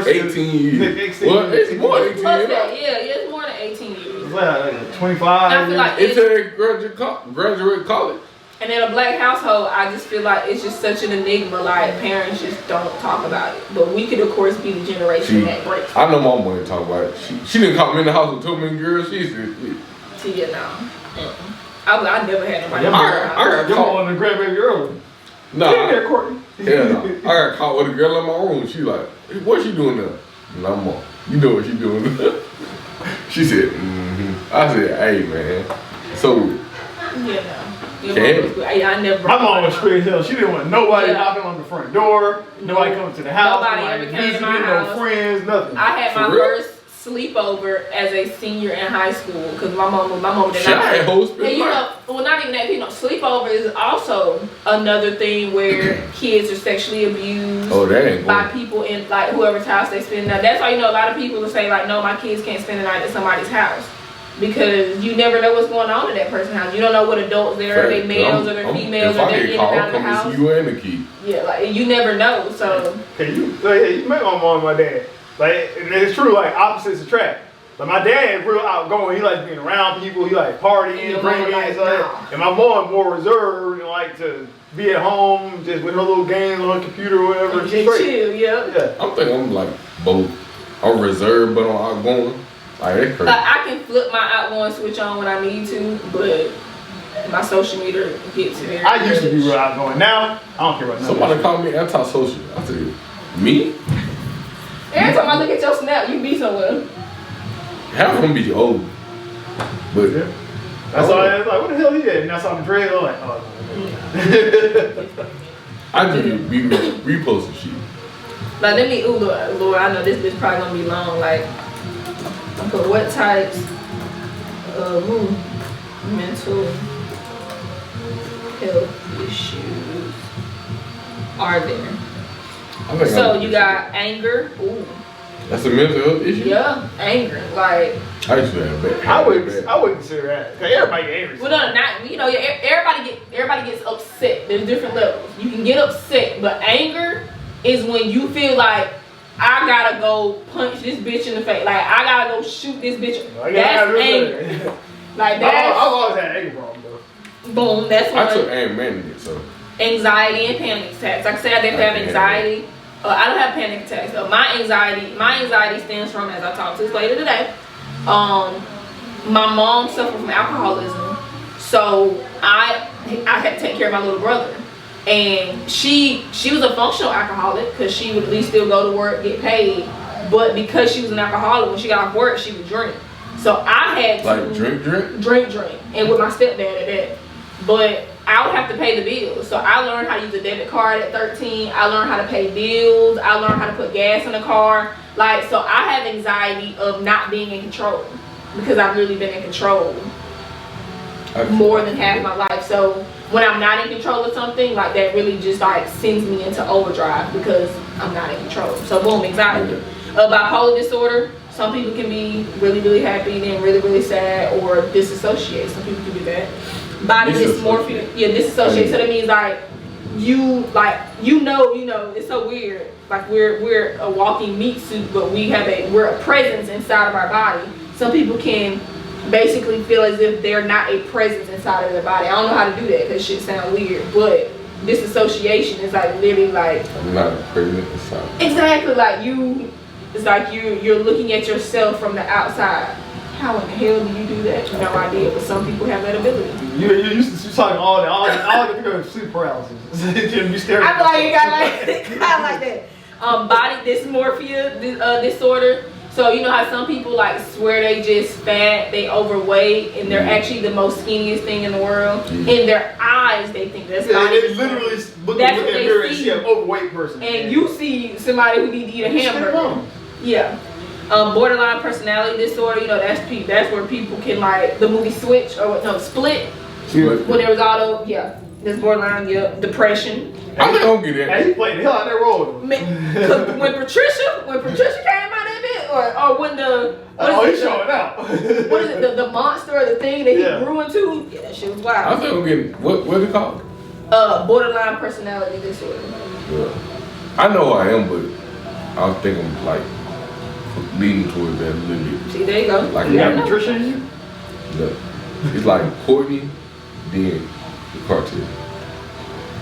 18 years. Well, it's more than 18 years. Yeah, it's more than 18 years. It's like 25. I feel like it's a graduate college. And in a black household, I just feel like it's just such an enigma. Like, parents just don't talk about it. But we could, of course, be the generation that breaks. I know my mom ain't talk about it. She didn't come in the house with too many girls. She said, see, you know. I never had nobody. I got Your caught. mom on the grandbaby early. Nah. There, Courtney. Yeah, no. I got caught with a girl in my room. She like, what she doing there? And I'm like, you know what she doing there? She said, I said, hey, man. So, I never. My mom was straight as hell. She didn't want nobody knocking on the front door. Nobody coming to the house. Nobody ever came to my house. No friends, nothing. I had my first sleepover as a senior in high school because my mom did not. And you know, well, not even that. You know, sleepover is also another thing where kids are sexually abused by people in like whoever's house they spend. Now that's why you know a lot of people will say like, no, my kids can't spend the night at somebody's house. Because you never know what's going on in that person's house. You don't know what adults there are, they males or they females, or they're in and out of the house. You and the key. Yeah, like you never know. So you met my mom and my dad. Like, and it's true, like opposites attract. Like my dad real outgoing. He likes being around people. He like partying, drinking, and stuff like that. And my mom more reserved and like to be at home just with her little games on her computer or whatever. She's chill, yeah. I'm thinking I'm like both. I'm reserved, but I'm outgoing. Like, I can flip my outgoing switch on when I need to, but my social media gets very. I used to be real outgoing. Now I don't care about nothing. Somebody called me antisocial. I said, me? Every time I look at your snap, you be somewhere. Half of them be old, but yeah. That's all. I was like, what the hell he at? And I saw the dread. I'm like, oh. I just be reposting shit. Like let me, Lord, I know this probably gonna be long. Like. But what types of mental health issues are there? So you got anger. Ooh. That's a mental health issue? Yeah, anger. Like I used to have bad. I wouldn't consider that. Cause everybody get angry. Well, no, not you know. Everybody gets upset. There's different levels. You can get upset, but anger is when you feel like. I gotta go punch this bitch in the face. Like I gotta go shoot this bitch. That's anger. Like that's. I've always had an anger problem though. Boom. That's what I took anger management. So anxiety and panic attacks. Like I said, I didn't have anxiety. I don't have panic attacks. My anxiety stems from, as I talked to this later today. My mom suffered from alcoholism, so I had to take care of my little brother. And she was a functional alcoholic because she would at least still go to work, get paid. But because she was an alcoholic, when she got off work, she would drink. So I had to drink, and with my stepdad at that. But I would have to pay the bills. So I learned how to use a debit card at 13. I learned how to pay bills. I learned how to put gas in the car. Like, so I have anxiety of not being in control because I've really been in control more than half my life. So when I'm not in control of something, like that really just like sends me into overdrive because I'm not in control. So boom, anxiety. Bipolar disorder, some people can be really, really happy, then really, really sad, or disassociate. Some people can do that. Body dysmorphia, disassociate. So that means like you know, it's so weird. Like we're a walking meat suit, but we're a presence inside of our body. Some people can basically feel as if they're not a presence inside of their body. I don't know how to do that because shit sounds weird, but disassociation is like literally like I'm not a presence inside. Exactly, like it's like you're looking at yourself from the outside. How in the hell do you do that? No idea, but some people have that ability. You're talking all I can think of is sleep paralysis. You stare. I feel like you got like that. Body dysmorphia disorder. So you know how some people like swear they just fat, they overweight, and they're actually the most skinniest thing in the world. In their eyes, they think that's body. They literally look in the mirror and see an overweight person. And you see somebody who need to eat a hamburger. Yeah. Borderline personality disorder. You know that's where people can like the movie Switch Split. When there was auto, there's borderline. Depression. I don't get that. Hey, he played the hell out of that role. When Patricia came out. or when the he's showing out. what is it? The monster or the thing that he grew into? Yeah, that shit was wild. I think I'm getting what is it called? Borderline personality disorder. Yeah. I know I am, but I think I'm like leaning towards that a little bit. See, there you go. Like you got Patricia in you? No. It's like Courtney, then the cartel.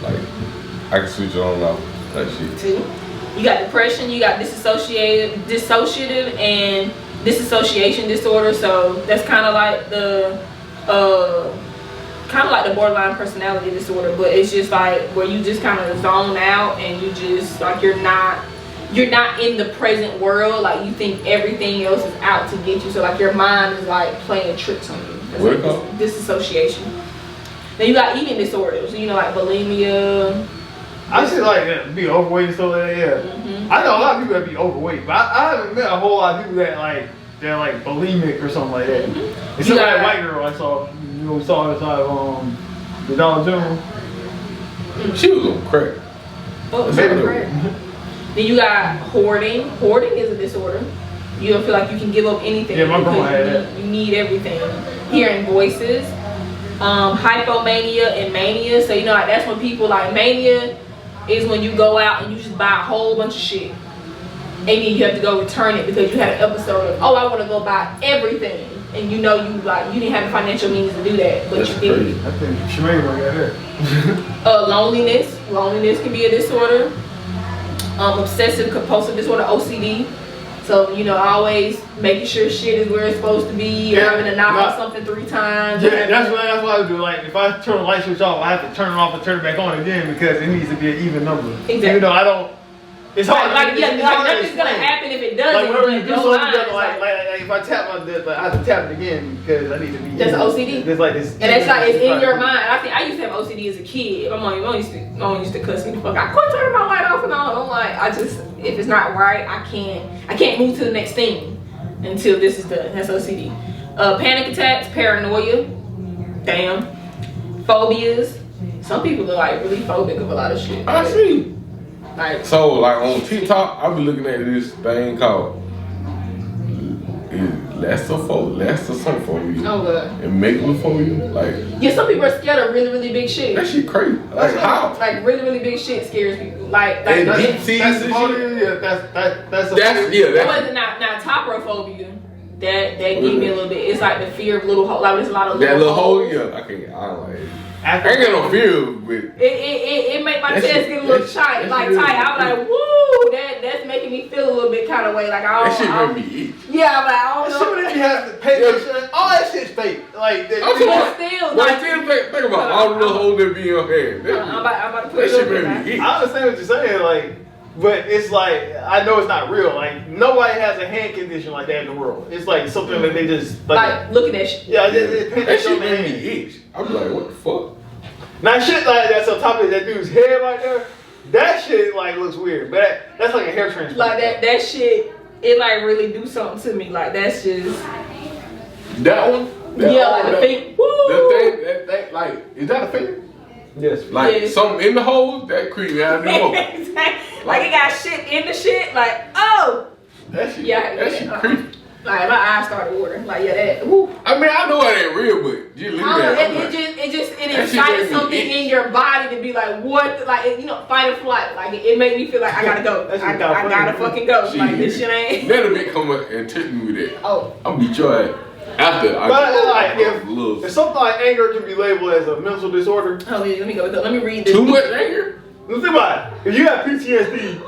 Like I can switch it on and off. That shit. See? You got depression, you got dissociative and disassociation disorder. So that's kind of like the borderline personality disorder, but it's just like where you just kind of zone out and you just like you're not in the present world. Like you think everything else is out to get you. So like your mind is like playing tricks on you. What It's like disassociation. Then you got eating disorders. You know, like bulimia. I just like be overweight and stuff like that. Yeah, I know a lot of people that be overweight, but I haven't met a whole lot of people that they're like bulimic or something like that. Except that white girl I saw. You know, we saw inside the Dollar General. She was on crack. Oh, crack. Then you got hoarding. Hoarding is a disorder. You don't feel like you can give up anything. Yeah, my grandma had that. You need everything. Hearing voices. Hypomania and mania. So you know, like that's when people like mania is when you go out and you just buy a whole bunch of shit. And then you have to go return it because you had an episode of, I want to go buy everything. And you know you didn't have the financial means to do that, but That's you did. crazy. I think Shemaine got that. Loneliness. Loneliness can be a disorder. Obsessive compulsive disorder, OCD. So, you know, always making sure shit is where it's supposed to be, or having to knock on something 3 times. Yeah, that's what I do. Like, if I turn the light switch off, I have to turn it off and turn it back on again because it needs to be an even number. Exactly. Even though I don't. It's hard. Nothing's gonna happen if it doesn't. Like whenever you do no something, lines, like if I tap my this, I have to tap it again because I need to be. That's OCD. It's like this. And that's like it's in your mind. I think I used to have OCD as a kid. My mom used to cuss me the fuck out. I quit turning my light off and all. I'm like, if it's not right, I can't move to the next thing until this is done. That's OCD. Panic attacks, paranoia, damn, phobias. Some people are like really phobic of a lot of shit. I see. Like, So like on TikTok, I be looking at this thing called Lassophobia. oh god. And megalophobia. Like Yeah, some people are scared of really, really big shit. that shit crazy. Like how? Like really, really big shit scares people. Like And that's deep seas and shit. That's not toprophobia. That gave me a little bit. It's like the fear of little holes. Like there's a lot of That little hole, holes. yeah. I don't like it. I ain't got no fear with It make my chest get a little tight. I'm like, woo, that's making me feel a little bit kind of way. Like that shit make me itch. Yeah, I'm like, I That don't shit know. when you have to pay that shit. All that shit's fake. Like that. But still, like, Think about all the little holes that be in your head. I'm about to put That it shit over make there. me itch. I understand what you're saying, like, but it's like I know it's not real. Like nobody has a hand condition like that in the world. It's like something that they just Like, look at that shit. Yeah, they paint That that shit shit make me itch. I'm like, what the fuck? Now shit like that's on top of that dude's head right there. That shit like looks weird, but that's like a hair transplant. Like that shit, it like really do something to me. Like that's just That one? like the feet. Woo! That thing, like, is that a finger? Yes. Like Yes. something in the hole that creep me out of the hole. Like it got shit in the shit. Like That shit, Yeah, that shit creepy. like my eyes started watering. Like that. Woo. I mean, I know it ain't real, but just look I don't at know, it. I'm like, it that shit excited make me something itch. in your body to be like, what? Like, fight or flight. Like, it made me feel like I gotta go. That shit I got gotta funny. fucking go. Shit. Like, this shit ain't. That'll be come up and touch me with that. Oh. I'll beat your ass after I But get like a little. if something like anger can be labeled as a mental disorder, Oh, yeah, let me go with that. Let me read this. Too much anger? think about it. If you have PTSD,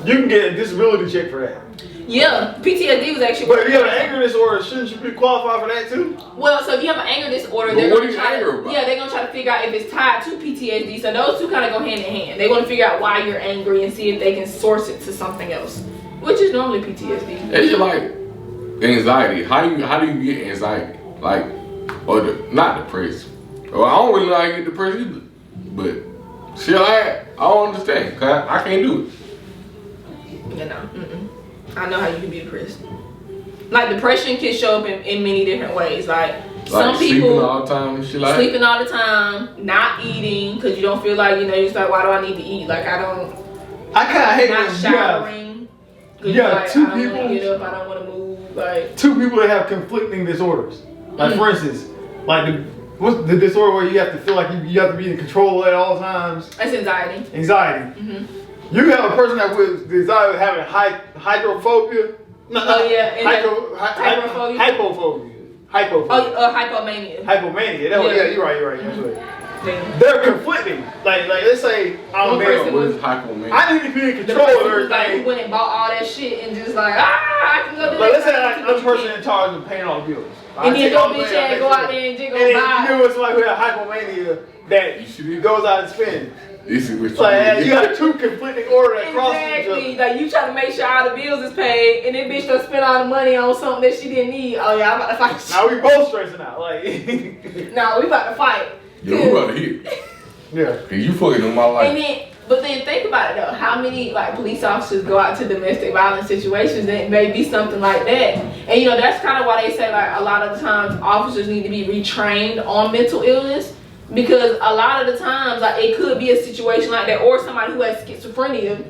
you can get a disability check for that. Yeah, PTSD was actually. But if you have an anger disorder, shouldn't you be qualified for that too? Well, so if you have an anger disorder, But they're what gonna are you try angry to, about? yeah, they're gonna try to figure out if it's tied to PTSD. So those two kind of go hand in hand. They want to figure out why you're angry and see if they can source it to something else, which is normally PTSD. It's just like anxiety. How do you get anxiety? Like, or not depressed. Well, I don't really know how you get depressed either. But shit I don't understand. Cause I can't do it. You know, I know how you can be depressed. Like depression can show up in many different ways. Like some sleeping people all the time and shit like sleeping all the time, not eating because you don't feel like you're just like, why do I need to eat? Like I don't. I kind of hate Not when showering. Yeah, like, two I don't people. want to get up. I don't want to move. Like Two people that have conflicting disorders. Like for instance, like what's the disorder where you have to feel like you have to be in control at all times? that's anxiety. Anxiety. You have a person that was desire having hydrophobia. No, Oh yeah, and hypophobia. Hypophobia. Oh, hypomania. Hypomania. Yeah, you're right. That's right. Yeah. They're conflicting. Like let's say I'm One person male. What is hypomania? I need to be in The control of person who, like, everything. who went and bought all that shit and just like, I can go do Like that. let's say like, I'm the person in charge of paying all the bills. And then your bitch ass go out there and just go And buy. then you know somebody who has hypomania that goes out and spends. This is what It's like you got two conflicting orders that cross each Exactly. other. Like you try to make sure all the bills is paid, and then bitch don't spend all the money on something that she didn't need. Oh yeah, I'm about to fight. Now we both stressing out. Like No, we about to fight. Yo, who about to hit? yeah. Cause you fucking on my life. And then, but then think about it though. How many like police officers go out to domestic violence situations and it may be something like that? And you know that's kind of why they say like a lot of the times officers need to be retrained on mental illness. Because a lot of the times, like it could be a situation like that, or somebody who has schizophrenia,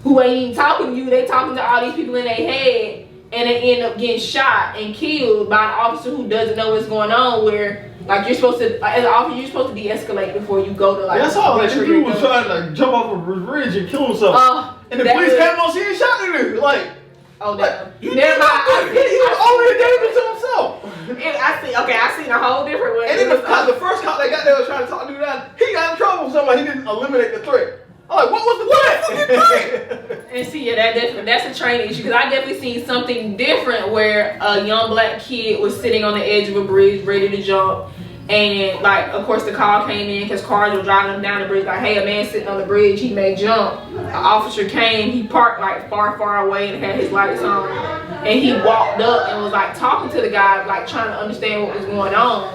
who ain't even talking to you, they talking to all these people in their head, and they end up getting shot and killed by an officer who doesn't know what's going on. Where like you're supposed to, as an officer, you're supposed to de-escalate before you go to like. That's all. Like retreat dude or was something. trying to like, jump off a bridge and kill himself. And the that police was- came on, she ain't shot the dude. Like, Oh damn! You Never did mind. not I do see. he was only a David to himself. I see. Okay, I seen a whole different way. And then the first cop that got there was trying to talk to that, he got in trouble with somebody. He didn't eliminate the threat. I'm like, what was the threat? And see, yeah, that's a training issue because I definitely seen something different where a young black kid was sitting on the edge of a bridge ready to jump, and like, of course, the call came in because cars were driving him down the bridge. Like, hey, a man sitting on the bridge, he may jump. An officer came, he parked like far away and had his lights on, and he walked up and was like talking to the guy, like trying to understand what was going on.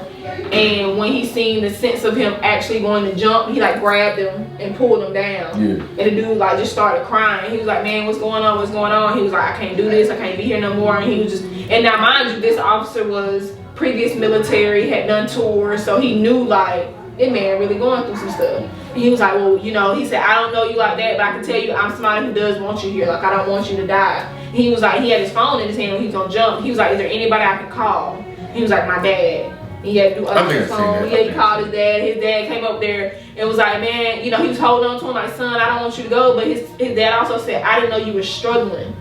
And when he seen the sense of him actually going to jump, he like grabbed him and pulled him down. Yeah. And the dude like just started crying. He was like, man, what's going on? What's going on? He was like, I can't do this. I can't be here no more. And he was just, and now mind you, this officer was previous military, had done tours, so he knew like, this man really going through some stuff. And he was like, well, you know, he said, I don't know you like that, but I can tell you I'm somebody who does want you here. Like, I don't want you to die. And he was like, he had his phone in his hand when he was gonna jump. He was like, is there anybody I can call? He was like, my dad. He had to do other his phone. Yeah, he called his dad. His dad came up there and was like, man, you know, he was holding on to him like, son, I don't want you to go. But his dad also said, I didn't know you were struggling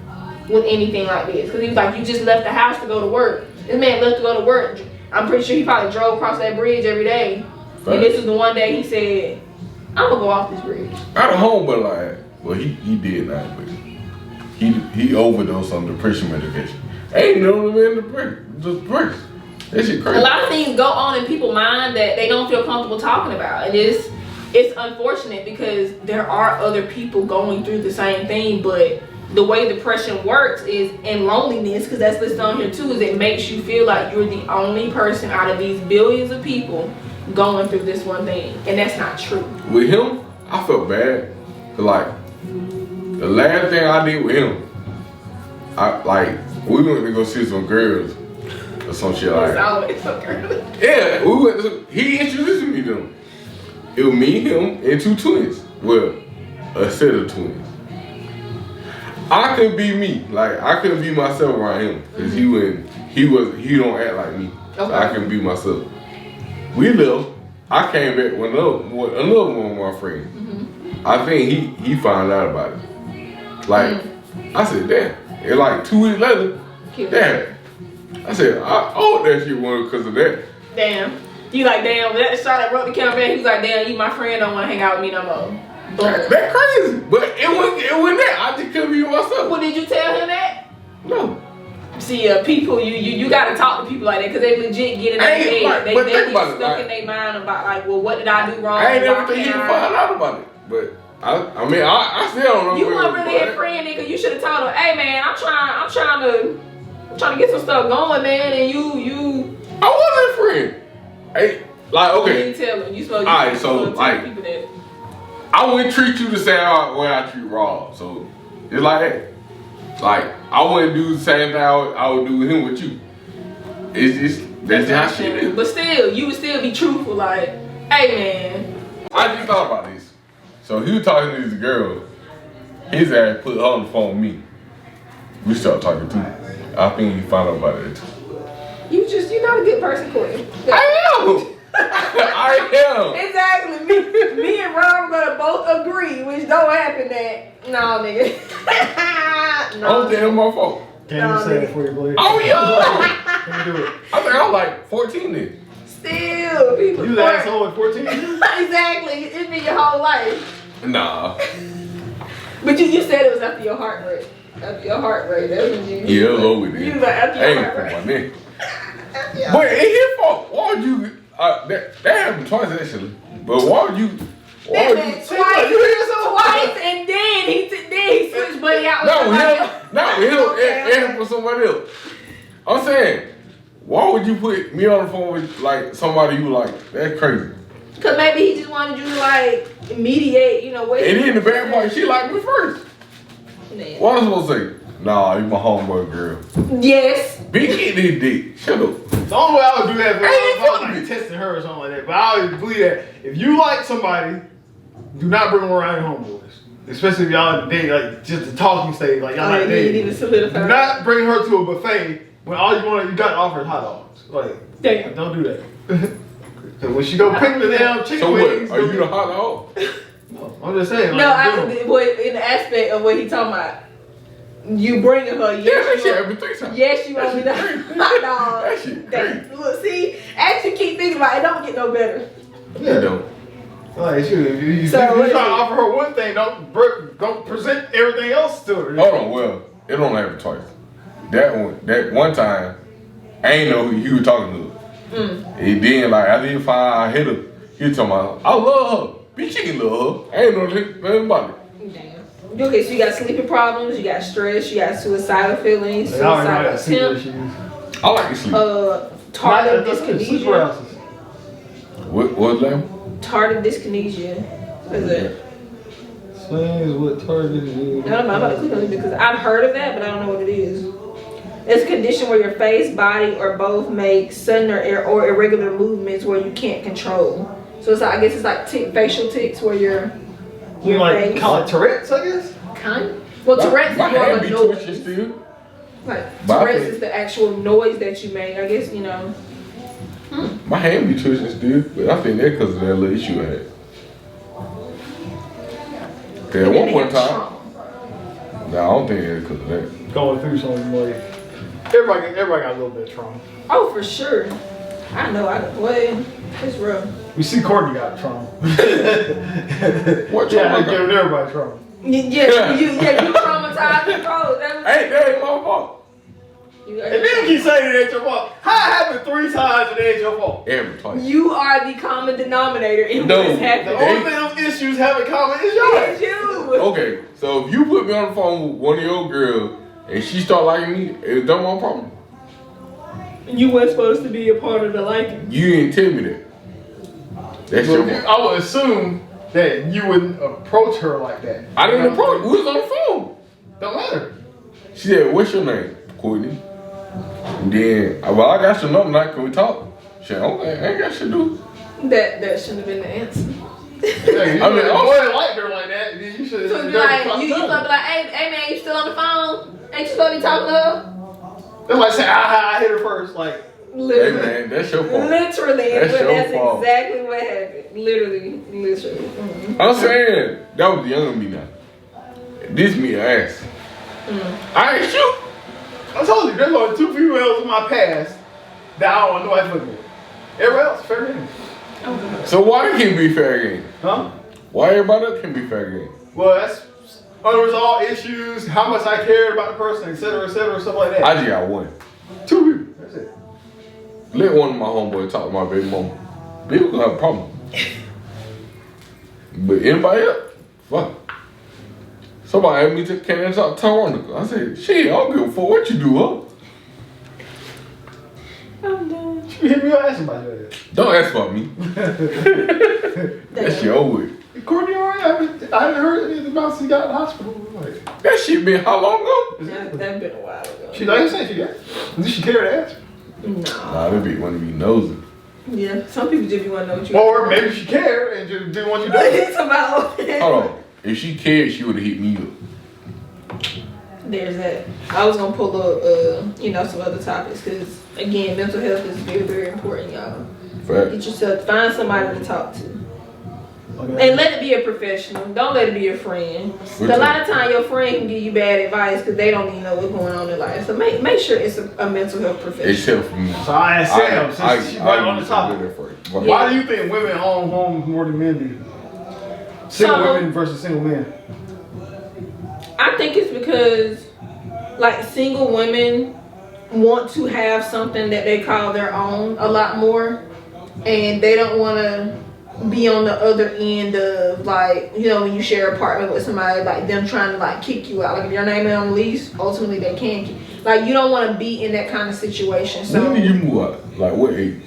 with anything like this. Because he was like, you just left the house to go to work. This man left to go to work. I'm pretty sure he probably drove across that bridge every day. Right. And this was the one day he said, I'm going to go off this bridge. Out of home, but like, well, he did not, but he overdosed on depression medication. Ain't no man depression. That shit crazy. A lot of things go on in people's mind that they don't feel comfortable talking about. And it's unfortunate because there are other people going through the same thing, but the way depression works is, and loneliness, because that's listed on here too, is it makes you feel like you're the only person out of these billions of people going through this one thing, and that's not true. With him, I felt bad. Cause like the last thing I did with him, we went to go see some girls or some shit like that. It's okay. Yeah, he introduced me to them. It was me, him, and two twins. Well, a set of twins. I could be me. Like, I couldn't be myself around him. Cause he don't act like me. Okay. So I couldn't be myself. We left. I came back with another one of my friends. Mm-hmm. I think he found out about it. Like, I said, damn. And like 2 weeks later, damn. I said, I owed that shit one because of that. Damn. You like, damn, that shot that wrote the campaign, he was like, damn, you my friend don't want to hang out with me no more. That crazy. But it wasn't that. I just couldn't be myself. Well, did you tell him that? No. See, people, you gotta talk to people like that because they legit get in their head. Like, they get stuck in their mind about like, well, what did I do wrong? I ain't never think you find out about it. But I still don't know. You weren't really a friend, nigga. You should have told him, hey man, I'm trying to get some stuff going, man, and you I wasn't a friend. Hey, like, okay. You didn't tell him. You supposed to tell people that. I wouldn't treat you the same way I treat Rob. So it's like that. Like, I wouldn't do the same thing I would do with him with you. That's how shit is. But still, you would still be truthful, like, hey man. I just thought about this. So he was talking to this girl. His ass put her on the phone with me. We start talking too. I think you found out about it too. You're not a good person, Courtney. I am. I am. Exactly. Me and Rob gonna both agree, which don't happen that. No, nigga. Oh, damn, my fault. Can you say it for you, boy? Oh, yeah. Can you do it? I think I'm like 14 then. Still, people. You the asshole at 14? Exactly. It's been your whole life. Nah. But you said it was after your heart rate. After your heart rate. That's what you. Yeah, it was over with. You was like after your heart Hey, rate. my man. But it's his fault. Why would you? That happened twice actually. But why would you? Why would you? Twice, and then he switched Buddy out. Not with him, and for somebody else. I'm saying, why would you put me on the phone with like somebody you like? That's crazy. Cause maybe he just wanted you to like mediate, you know. Wait. And then the bad part, she liked me first. Man. What am I supposed to say? Nah, you my homeboy girl. Yes. Big hit this dick. Shut up. The only way I would do that is Hey, if I was like testing her or something like that. But I always believe that if you like somebody, do not bring them around your homeboys. Especially if y'all date, like just the talking stage, like y'all not You dating. need to solidify. Do not bring her to a buffet when all you got to offer is hot dogs. Like, Damn. don't do that. Cause when she go pick the damn chicken So wings, what? Are you the hot dog? No, I'm just saying. No, Like, in the aspect of what he talking about, you bringing her. Yeah, Yes, that you shit want- every 3 times. yes, you want me to hot dog. That shit crazy. Look, see, actually keep thinking about it. It don't get no better. You don't. Like, shoot, if you So try what to is it? offer her one thing, don't present everything else to her. Hold on, well, it don't happen twice. That one time, I ain't know who you were talking to. And then, like, after he find out I hit her, he was talking about, I love her. Bitch, she can love her. I ain't know nothing about it. Damn. Okay, so you got sleeping problems, you got stress, you got suicidal feelings, Like, I already got suicidal sleep attempt, issues. I like to sleep. tardive Sleep dyskinesia. paralysis. What's that? Tardive dyskinesia. What is it? Slings with target. I don't know, I'm about to click on it because I've heard of that, but I don't know what it is. It's a condition where your face, body, or both make sudden or irregular movements where you can't control. So it's like, I guess it's like facial tics where your You like face. call it Tourette's, I guess. Kind. Well, Tourette's is My more hand of be a noise. twitching still. Like But I Tourette's think- is the actual noise that you make. I guess you know. My hand be twitching still, but I think that's because of that little issue I had. Okay, at one point in time, I don't think it's because of that. Going through something like everybody got a little bit of trauma. Oh, for sure. I know. What? It's rough. We see Courtney got trauma. What Yeah, trauma I'm I got? giving everybody trauma. Yeah, you traumatized me, bro. Hey, that ain't my fault. You And then you keep saying it ain't your fault. How it happened 3 times and it ain't your fault? Every twice. You are the common denominator in No. what's The happening. only thing them issues have in common is yours. It's you. Okay, so if you put me on the phone with one of your girls and she start liking me, it's not my problem. You weren't supposed to be a part of the liking. You didn't tell me that. That's your fault. I would assume that you wouldn't approach her like that. I didn't approach. We was on the phone. Don't matter. She said, "What's your name, Courtney?" And then, well, I got your number. Now, can we talk? She said, "Okay, I ain't got shit to do." That shouldn't have been the answer. Hey, you I mean, boy liked her like that. Then you should So have you like you supposed to be like, hey man, you still on the phone? Ain't you supposed to be talking to her? That's like saying, I hit her first. Like, Hey Literally. man, that's your fault. Literally, That's your that's fault. exactly what happened. Literally. I'm saying that was the younger me now. This me ass. I ain't shoot. I told you, there's only 2 females in my past that I don't want nobody fucking with. Everybody else, fair game. So why it can't be fair game? Huh? Why everybody else can be fair game? Well, that's unresolved issues, how much I cared about the person, etc., stuff like that. I just got one. 2 people. That's it. Let one of my homeboys talk to my baby mama. People gonna have a problem. But anybody else, fuck. Somebody asked me to can I talk to Veronica. I said, shit, I don't give a fuck what you do, huh? I'm done. You hit me up asking about that. Don't ask about me. That shit over with. Courtney, all right? I haven't heard anything about she got in the hospital. Like, That shit been how long ago? That's been a while ago. she like you said, she got. Did she care to ask? No. Nah, that bitch wanna be nosy. Yeah, some people just want to know what you Or maybe she cared and just didn't want you to do it. It's about. Hold on. If she cared, she would have hit me up. there's that. I was gonna pull up, some other topics because again, mental health is very, very important, y'all. Fact. Get yourself, find somebody to talk to. Okay. And let it be a professional. Don't let it be your friend. A lot of time your friend can give you bad advice because they don't even know what's going on in life. So make sure it's a mental health professional. Except for me. So I asked Sam, since she's right on the topic. Yeah. Why do you think women own homes more than men do? Single women versus single men. I think it's because, like, single women want to have something that they call their own a lot more, and they don't want to be on the other end of, like, when you share an apartment with somebody, like them trying to like kick you out. Like if your name is on the lease, ultimately they can like you don't want to be in that kind of situation. So when did you move out? Like what age?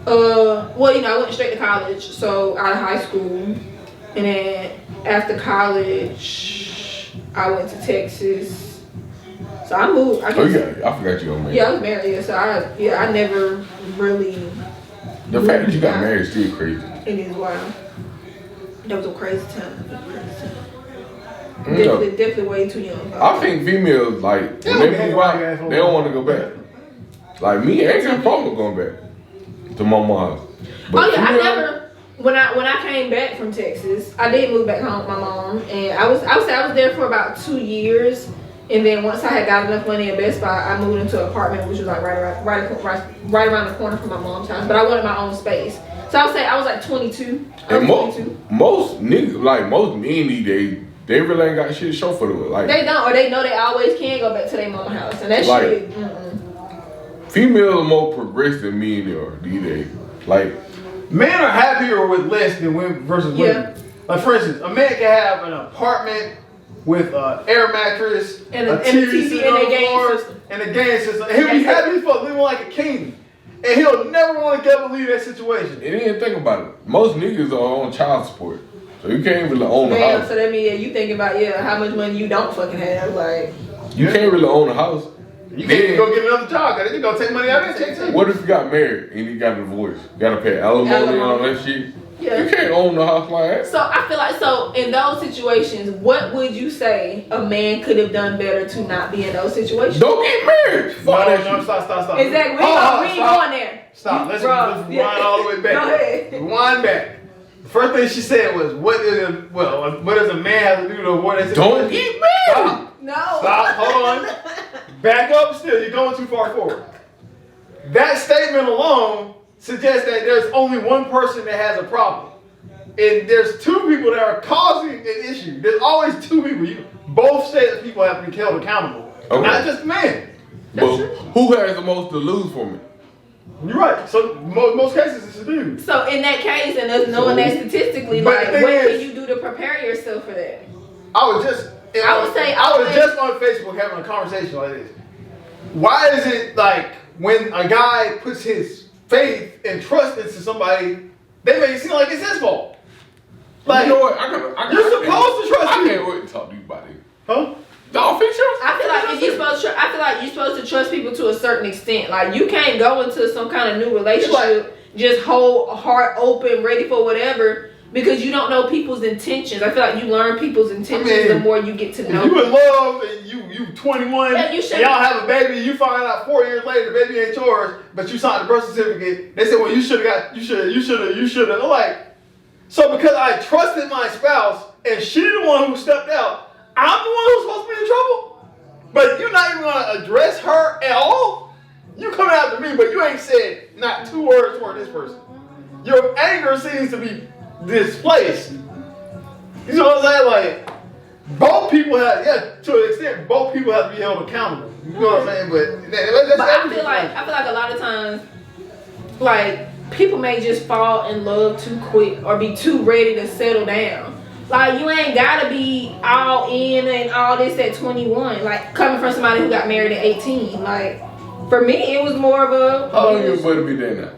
I went straight to college, so out of high school, and then after college I went to Texas. So I moved. I forgot you were married. Yeah, I was married. Yeah, so I never really. The fact that you got married is still crazy. It is wild. That was a crazy time. Definitely way too young. I think females, like, when they move out, they don't want to go back. Like me, I ain't got a problem going back to my mom's house. But I never. When I came back from Texas, I did move back home with my mom, and I was there for about 2 years. And then once I had got enough money at Best Buy, I moved into an apartment, which was like right around the corner from my mom's house. But I wanted my own space, so I would say I was like 22. And most niggas, like most men these days, they really ain't got shit to show for them. Like they don't, or they know they always can go back to their mama's house, and that like, shit. Females are more progressive than men are these days. Like men are happier with less than women versus women. Like for instance, a man can have an apartment with an air mattress, and a TV set on the floor, and a game system. And he'll be happy as fuck, living like a king. And he'll never want to get leave that situation. And then think about it. Most niggas are on child support. So you can't really own a house. So that means you thinking about how much money you don't fucking have. Like you can't really own a house. You can't even go get another job, cause you gonna take money out of that check too. What if you got married and you got a divorce? You gotta pay alimony and all that shit. Yeah. You can't own the house like that. So I feel like in those situations, what would you say a man could have done better to not be in those situations? Don't get married. No, stop. Exactly. We ain't going there. Stop. Let's rewind all the way back. Go ahead. Rewind back. The first thing she said was, what does a man have to do to avoid that situation? Don't get married. Stop. No. Stop. Hold on. Back up still. You're going too far forward. That statement alone suggests that there's only one person that has a problem. And there's two people that are causing an issue. There's always two people. Both sets of people have to be held accountable. Okay. Not just the man. But who has the most to lose from it? You're right. So most cases it's a dude. So in that case, and us knowing that statistically, like what can you do to prepare yourself for that? I was just on Facebook having a conversation like this. Why is it like when a guy puts his faith and trust into somebody, they make it seem like it's his fault? Like, you know what? You're supposed to trust me. I can't wait to talk to you about it. Huh? Don't fix yours. I feel like you're supposed to trust people to a certain extent. Like you can't go into some kind of new relationship just whole heart open, ready for whatever, because you don't know people's intentions. I feel like you learn people's intentions the more you get to know. You in love and you 21, and y'all have a baby. You find out 4 years later the baby ain't yours, but you signed the birth certificate. They said, well, you should have. I'm like, so because I trusted my spouse and she's the one who stepped out, I'm the one who's supposed to be in trouble? But you're not even gonna address her at all? You coming after me, but you ain't said not 2 words toward this person. Your anger seems to be displaced. You know what I'm saying? Like, both people have, to an extent, both people have to be held accountable. You know what I'm saying? But I feel like a lot of times, like, people may just fall in love too quick or be too ready to settle down. Like, you ain't gotta be all in and all this at 21. Like, coming from somebody who got married at 18. Like, for me, it was more of a... How long you supposed to be there now?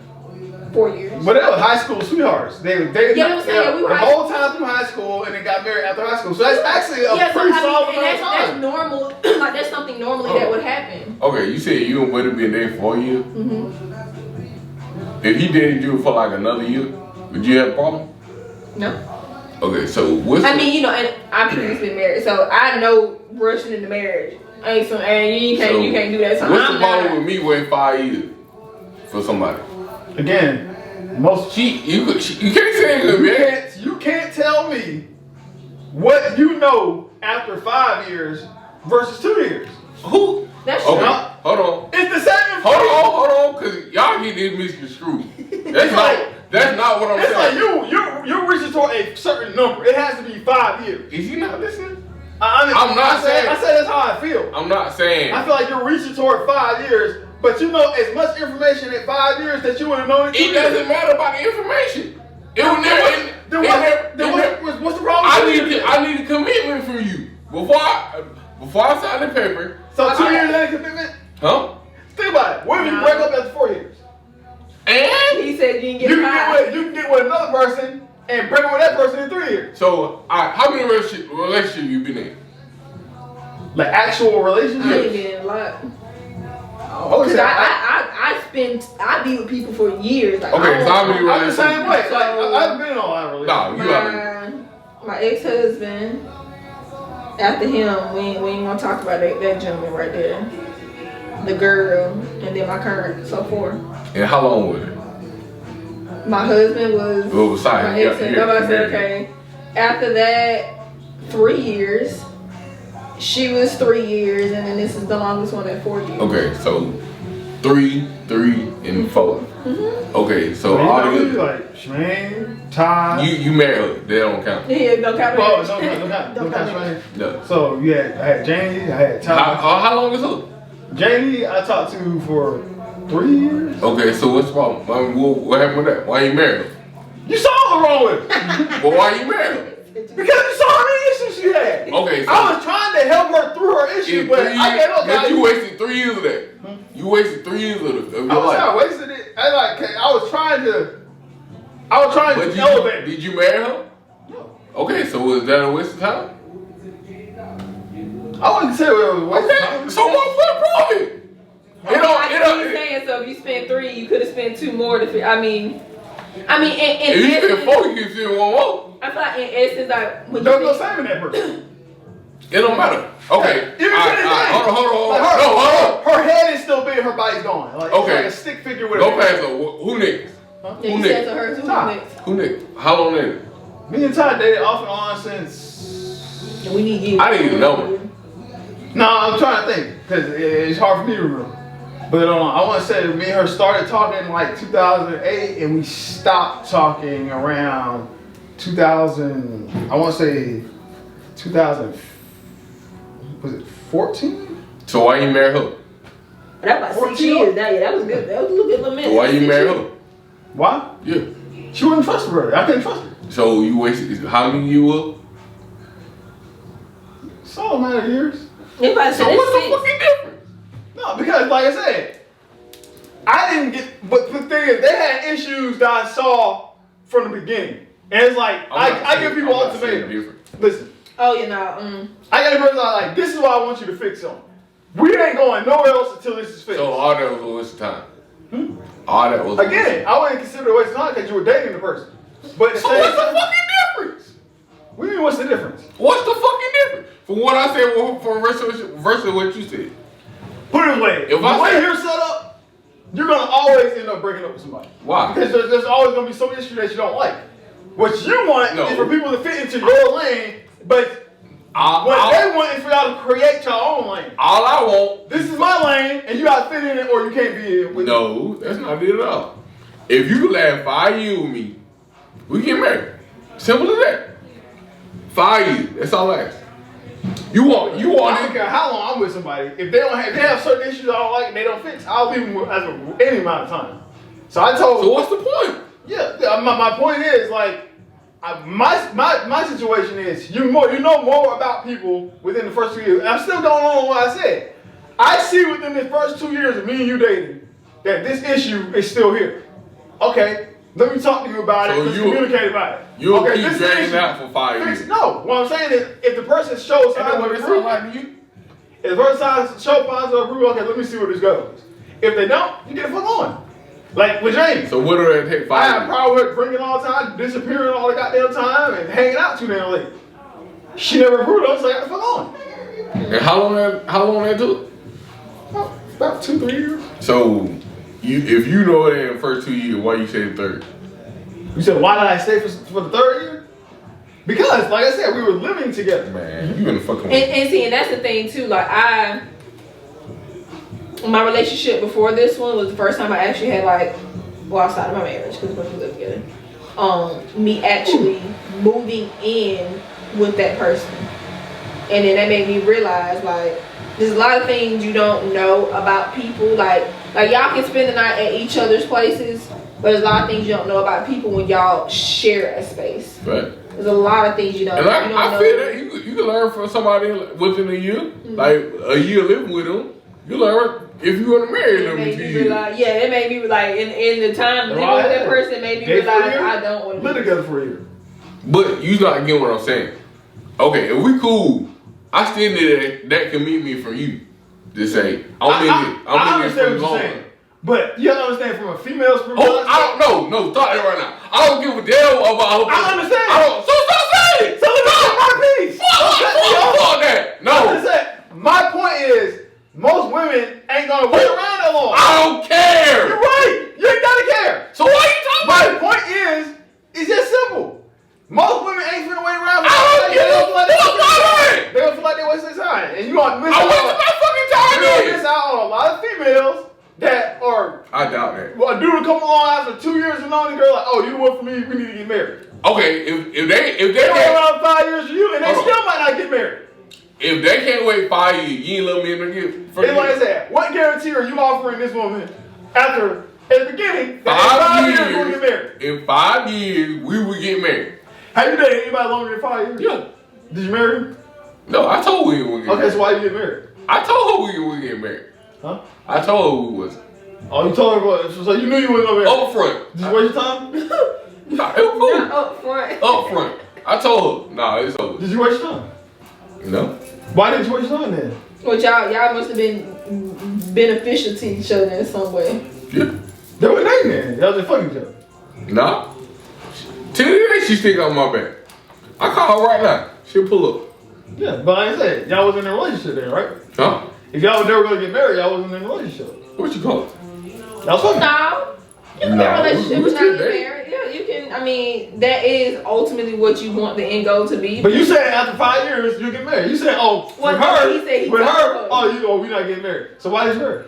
4 years. But they were high school sweethearts. They the whole time through high school, and they got married after high school. So that's actually a pretty solid amount of time. That's normal. Like, that's something normally that would happen. Okay, you said you would have been there for 4 years? Mm-hmm. If he dated you for like another year, would you have a problem? No. Okay, so what's I mean, you know, and I'm previously married, so I know rushing into marriage ain't some, and you can't do that. So what's I'm the problem not. with me waiting 5 years for somebody? Again, You can't say it, man. you can't tell me what you know after 5 years versus 2 years. Who? That's Okay, true. hold on. It's the same. Hold on, cause y'all get this misconstrued. That's not what I'm It's like saying. you're reaching toward a certain number. It has to be 5 years. Is you not listening? I'm not saying- I said that's how I feel. I'm not saying. I feel like you're reaching toward 5 years, but you know as much information in 5 years that you would have known in 2 It years. doesn't matter about the information. It will never. What's the problem? I need a commitment from you before I sign the paper. So 2 years ain't a commitment. Huh? Think about it. What if you break up after 4 years? And He said you can You get can five. you can get with another person and break up with that person in 3 years. so, how many relationships you been in? Like actual I ain't relationships. been in a lot. Oh, Cause I be with people for years. Like, Okay, so how many I'm the relationships? same way. So- I've been in a lot of relationships. Nah, you haven't. my ex-husband. After him, we ain't gonna talk about that gentleman right there. The girl, and then my current, so forth. And how long was it? My husband was Well, besides, my yeah, ex, and yeah, nobody said yeah. okay. After that, 3 years. She was 3 years, and then this is the longest one at 4 years. Okay, so 3, and 4. Mm-hmm. Okay, so So all you the like Shmaine, Ty. you married her. They don't count. Yeah, don't count Oh, it. don't count Shmaine. No. So I had Janie, I had Ty. How long is it? Janie, I talked to for 3 years. Okay, so what's the problem? I mean, what happened with that? Why you married her? You saw what's wrong with it. Well, why you married her? Because you saw how many issues she had. Okay, so I was trying to help her through her in issues, 3 but years, I can't but you wasted 3 years of that. You wasted 3 years of your I was life. not wasting it. I was trying to But elevate. did you marry her? No. Okay, so was that a waste of time? I wouldn't say it was a waste of Okay, time. so what's the problem? I see you saying so. If you spent 3, you could have spent 2 more. I mean, If you spend essence, 4, you can spend 1 more. I feel like in essence, like when Don't you go think, saving that person. It don't matter. Okay. Even to this day. Hold on. Like No, hold on. her head is still big, her body's gone. Like, Okay. it's like a stick figure with Go a past her. Who next? Huh? yeah, Who you next? said to her too. Ty. Next. Who next? How long next? Me and Ty dated off and on since. We need you. I didn't even know. No, I'm trying to think because it's hard for me to remember. But I want to say that me and her started talking in like 2008, and we stopped talking around 2000. I want to say 2000. Was it 14? So why you marry her? That about 6 14. years. That was good. That was a little bit of a minute. So why you 6 marry years. her? Why? Yeah. She wasn't trustworthy. I couldn't trust her. So you wasted how many you were? So amount of years. Everybody So said what's it's the 6. fucking difference? No, because like I said, I didn't get. But the thing is, they had issues that I saw from the beginning, and it's like I give people ultimatums. Listen, Oh, you know. I got a person like, this is what I want you to fix on. We ain't going nowhere else until this is fixed. So all that was a waste of time. All that was Again, I wouldn't consider it a waste of time because you were dating the person. But at the So same what's the time, fucking difference? what do you mean, what's the difference? What's the fucking difference? From what I said versus what you said. Put it this way, If the I way said- you're set up, you're gonna always end up breaking up with somebody. Why? Because there's always gonna be some issue that you don't like. What you want No. is for people to fit into your lane, but what they want is for y'all to create your own lane. All I want. This is my lane, and you gotta fit in it, or you can't be in with me. No, that's not it at all. If you can last 5 years with me, we get married. Simple as that. 5 years. That's all I ask. You I want don't it. care how long I'm with somebody. If they have certain issues I don't like and they don't fix, I'll leave them with any amount of time. So I told. So what's the point? Yeah, my point is like, my situation is you know more about people within the first 2 years. And I'm still going on what I said. I see within the first 2 years of me and you dating that this issue is still here. Okay, let me talk to you about So it. Let's you- communicate about it. You'll okay, keep this is the dragging issue. out for 5 Fix- years. No, what I'm saying is if the person shows And then signs what of it sound approval, like to you? if the person shows signs of approval, okay, let me see where this goes. If they don't, you get the fuck on. Like with James. So what do that take 5 I have years? problem with drinking all the time, disappearing all the goddamn time, and hanging out too damn late. She never approved of it, so I got the fuck on. And how long that took? About 2-3 years. So if you know it in the first 2 years, why you say the third? You said, why did I stay for the 3rd year? Because, like I said, we were living together. Man, you in the fucking And see, and that's the thing too. Like my relationship before this one was the first time I actually had outside of my marriage because we lived together. Me actually moving in with that person, and then that made me realize there's a lot of things you don't know about people. Like y'all can spend the night at each other's places, but there's a lot of things you don't know about people when y'all share a space. Right. There's a lot of things you don't. And you don't I know. feel that you can learn from somebody within a year, like a year living with them. You learn if you want to marry them in 2 years. It made me like in the time living with that person, it made me realize I don't want to live together for a year. But you not getting what I'm saying. Okay, if we cool, I still need that commitment from you to say I'm in it. I I'm in it understand for what long. you're saying, but you have to understand from a female's perspective. Oh, I don't know. No, stop that right now. I don't give a damn about her. I understand. I don't. So stop saying it. So let me get my piece. Fuck that. No. My point is, most women ain't gonna wait around that long. I don't care. You're right. You ain't gotta care. So why are you talking My about it? point is, it's just simple. Most women ain't finna wait around. I don't give a fuck about it. They don't feel like they waste their time, and you gonna miss I out. wasted my fucking time You gonna then. miss out on a lot of females that are. I doubt that. Well, a dude will come along after 2 years of knowing the girl, like, oh, you the one for me. We need to get married. Okay, if they They wait can't around 5 years for you, and they Hold on. still might not get married. if they can't wait 5 years, you ain't let me in the gift. And like I said, what guarantee are you offering this woman after at the beginning that in 5 years we'll get married? In 5 years, we will get married. Have you dated anybody longer than 5 years? Yeah. Did you marry her? No, I told her we would get Okay, married. so why you get married? I told her we would get married. Huh? I told her we was. Oh, you told her what? So you knew you weren't gonna marry her. Up front. Did you waste your time? Nah, it was cool. Not up front. Up front. I told her, nah, it's over. Did you waste your time? No. Why didn't you waste your time then? Well, y'all must have been beneficial to each other in some way. Yeah. They were dating then. Y'all just fucking each other. Nah. Till today, she still got my back. I call her right now. She'll pull up. Yeah, but like I said, y'all was in a relationship then, right? Huh? If y'all were never gonna get married, y'all wasn't in a relationship. What you call it? Y'all was fucking. No. You can No, have a relationship we but not still get dating. married. Yeah, you can. I mean, that is ultimately what you want the end goal to be. But you said after 5 years you get married. You said, oh, Well, with her, he said he with told her, her. oh, we not getting married. So why did you marry?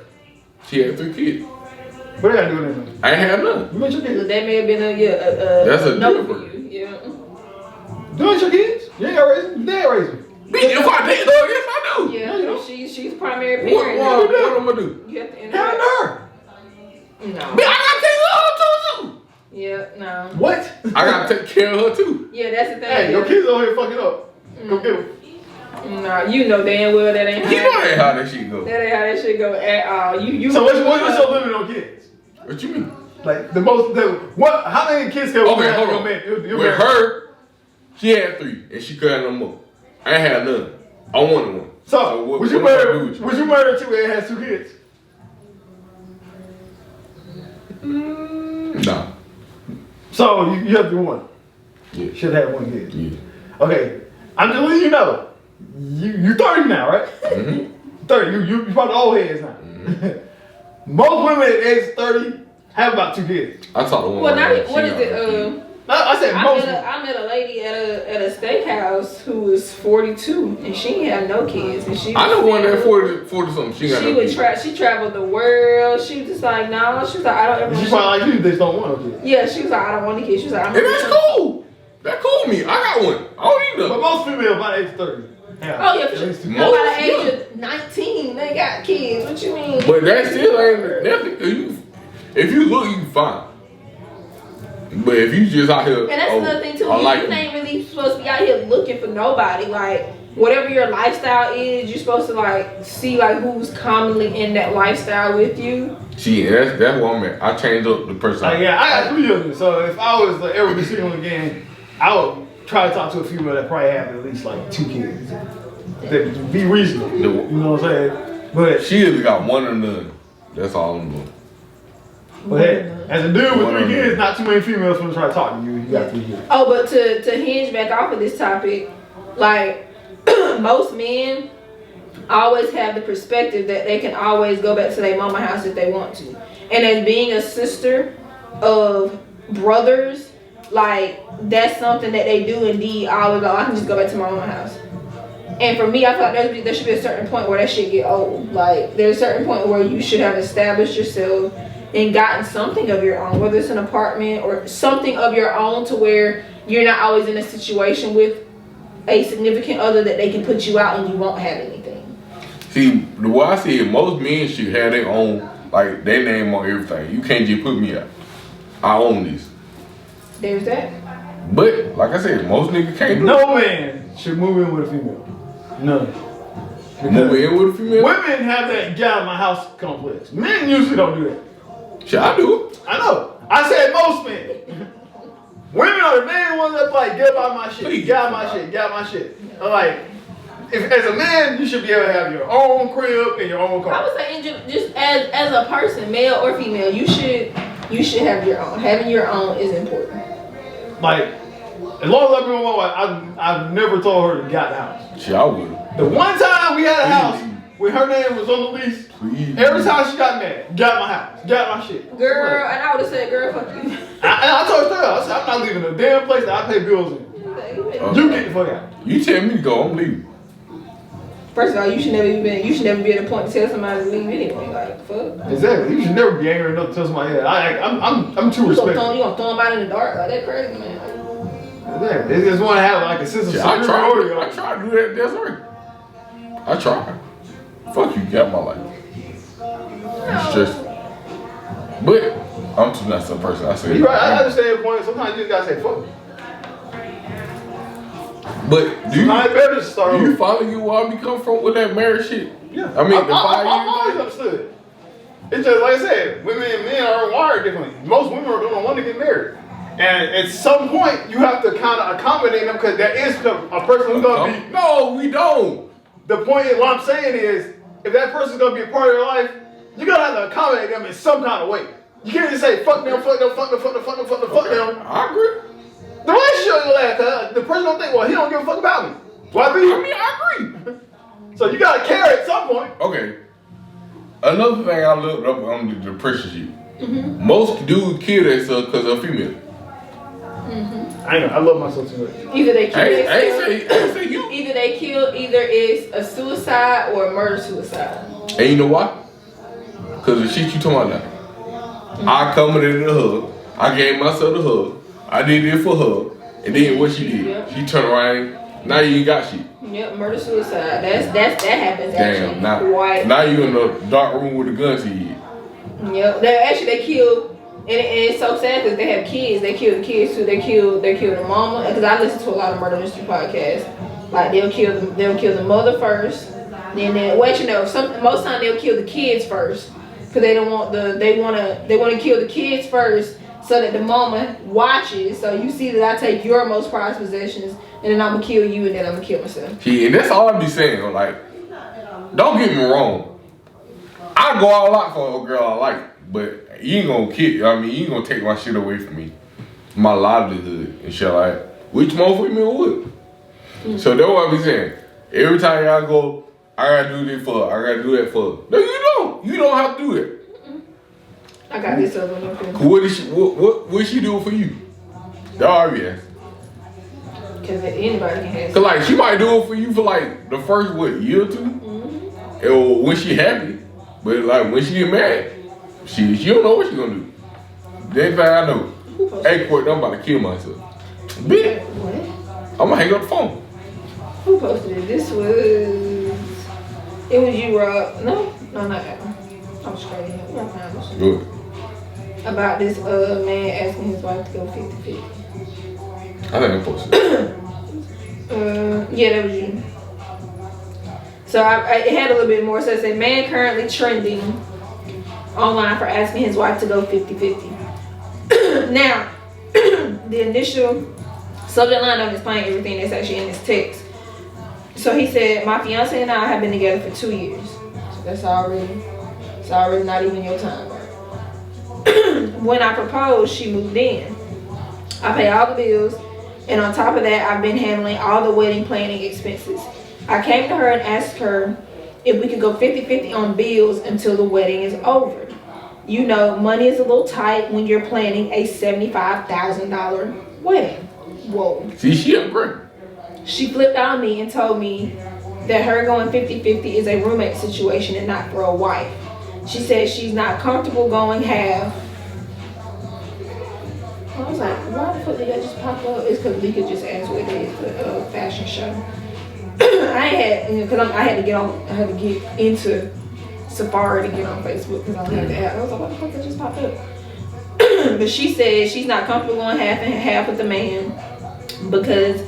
She had 3 kids. What they gotta do with anything? I ain't had none. You met your that kids. may have been That's a no different. for you. Yeah. You met your kids? You ain't gotta raise them. You dad raise them. Bitch, if I did, though, yes, I do. Yeah. you know. She's primary What, parent. what, now. what am I gonna do? You have to Hell interact. no. No. Bitch, I gotta take her too. Yeah. No. What? I gotta take care of her too. Yeah, that's the thing. Hey, your kids over here fucking up. Go get them. No, you know damn well that ain't. You know that how that shit go. That ain't how that shit go at all. You. So what's your limit on kids? What you mean? Like what? How many kids can Okay, have hold your on. man? Your With man? her, she had 3, and she couldn't have no more. I ain't had none. I wanted one. So what would you am I gonna do marry? with you? Would you marry a chick that has 2 kids? Nah. So you have to do one. Yeah. Should have 1 kid. Yeah. Okay, I'm just letting you know. You 30 now, right? Mm-hmm. 30. You probably old heads now. Most women at age 30 have about 2 kids. I talked to one. Well, now she what is got it? a kid. I said most. I met a lady at a steakhouse who was 42 and she didn't have no kids and she. I know was one that single. 40 something. She got She no would kids. she traveled the world. She was just like, no. She was like, I don't ever. She probably like you. They just don't want no kids. Yeah, she was like, I don't want any kids. She was like, I'm. And that's cool. That cool with me. I got one. I don't need But none. most females by age 30. have Oh yeah, for at sure. least 2 No, kids. by the age of 19, they got kids. What you mean? But that still ain't nothing. If you look, you can find. But if you just out here, And that's another thing too. I like You them. ain't really supposed to be out here looking for nobody. Like whatever your lifestyle is, you're supposed to like see like who's commonly in that lifestyle with you. See, that's where I'm at. I changed up the person. Yeah, I got 3 of them. So if I was to ever be single again, I would try to talk to a female that probably have at least like 2 kids. That be reasonable. You know what I'm saying? But She either got one or none. That's all I'm doing. But hey, as a dude with 3 kids, not too many females want to try to talk to you. You got 3 kids. Oh, but to hinge back off of this topic, like most men always have the perspective that they can always go back to their mama house if they want to. And as being a sister of brothers, like that's something that they do indeed always go, I can just go back to my mama house. And for me, I feel like there should be a certain point where that shit get old. Like there's a certain point where you should have established yourself and gotten something of your own, whether it's an apartment or something of your own, to where you're not always in a situation with a significant other that they can put you out and you won't have anything. See, the way I see it, most men should have their own, like their name on everything. You can't just put me out. I own this. There's that. But like I said, most niggas can't do No man should move in with a female. None. Move in with a female? Women have that get out of my house complex. Men usually don't do that. Shit, I do it. I know. I said most men. Women are the main ones that like, get out my shit, Please. get out my shit, get out my shit. I'm like, if as a man, you should be able to have your own crib and your own car. I would say, just as a person, male or female, you should have your own. Having your own is important. Like, as long as I've been with my wife, I've never told her to get out the house. Shit, I would. The one time we had a house when her name was on the lease, every time she got mad, get out my house, get out my shit. Girl, and I would have said, girl, fuck you. I told her, I said, I'm not leaving a damn place that I pay bills in. You get the fuck out. You tell me to go, I'm leaving. First of all, you should never be at a point to tell somebody to leave anyway. Like, fuck. Exactly. You should never be angry enough to tell somebody that. I'm too respectful. You gonna throw them out in the dark? Like, that crazy, man. Exactly. They just want to have like a sense of I superiority. try to do that. That's right. I try. Fuck you, got my life. It's stressful. But I'm too nice of a person. I say. You're right. I understand your point. Sometimes you just gotta say fuck. But do you finally get where I come from with that marriage shit? Yeah. I mean, the 5 I always years. understood. It's just like I said, women and men are wired differently. Most women are gonna want to get married. And at some point, you have to kind of accommodate them because there is a person who's gonna be. No, we don't. The point is, what I'm saying is, if that person's gonna be a part of your life, you gotta have to accommodate them in some kind of way. You can't just say fuck them, fuck them, fuck them, fuck them, fuck them, fuck them, fuck them. I agree. The relationship will last. The person don't think, well, he don't give a fuck about me. Why be? I mean, I agree. So you gotta care at some point. Okay. Another thing I looked up on the depression sheet. Most dudes kill themselves because they're female. I know. I love myself too much. Either they kill I ain't themselves, say you. either they kill, either it's a suicide or a murder suicide. And you know why? Because the shit you talking about now. I come in the hug. I gave myself the hug. I did it for her. And then what she did? Yep. She turned around. Now you ain't got shit. Yep, murder suicide. that happens actually. Damn. Now you in the dark room with a gun to your head. Yep. They kill. And it's so sad because they have kids. They kill the kids too. They kill the mama. Because I listen to a lot of murder mystery podcasts. Like they'll kill the mother first. Then most time they'll kill the kids first. Because they want to kill the kids first so that the mama watches. So you see that I take your most prized possessions and then I'm gonna kill you and then I'm gonna kill myself. See, and that's all I be saying. Like, don't get me wrong. I go all out for a girl I like, but you ain't gonna kill. I mean, you ain't gonna take my shit away from me, my livelihood and shit like that. Which most women would. So that's what I be saying. Every time y'all go, I gotta do this for her. I gotta do that for her. No, you don't. You don't have to do that. I got this other one. What she doing for you? That's all I be asking. Because anybody can have. Cause like she might do it for you for like the first year or two, or when she happy. But like when she get mad, she don't know what she gonna do. The next thing I know, hey Court, I'm about to kill myself. Bitch, What? I'm gonna hang up the phone. Who posted it? It was you, Rob. No, not that one. I'm straight here. I'm fine with you. Good. About this man asking his wife to go 50-50. I think I posted it. Yeah, that was you. So it had a little bit more. So it said, man currently trending online for asking his wife to go 50-50. Now, the initial subject line don't explain everything that's actually in this text. So he said, my fiance and I have been together for 2 years. So it's already not even your time. When I proposed, she moved in. I pay all the bills, and on top of that, I've been handling all the wedding planning expenses. I came to her and asked her if we could go 50-50 on bills until the wedding is over. You know, money is a little tight when you're planning a $75,000 wedding. Whoa. See, she agree. She flipped out on me and told me that her going 50-50 is a roommate situation and not for a wife. She said she's not comfortable going half. I was like, why the fuck did that just pop up? It's because Lika just asked what it is, the fashion show. I had, because I had to get into Safari to get on Facebook because I don't have the app. I was like, what the fuck that just popped up? But she said she's not comfortable going half and half with the man because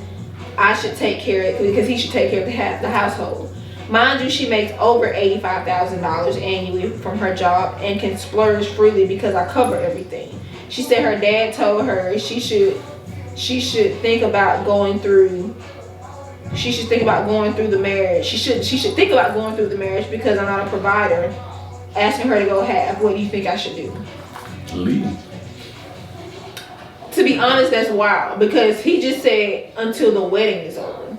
I should take care of it, because he should take care of the household. Mind you, she makes over $85,000 annually from her job and can splurge freely because I cover everything. She said her dad told her she should think about going through. She should think about going through the marriage. She should think about going through the marriage because I'm not a provider. Asking her to go half. What do you think I should do? Leave. To be honest, that's wild because he just said until the wedding is over.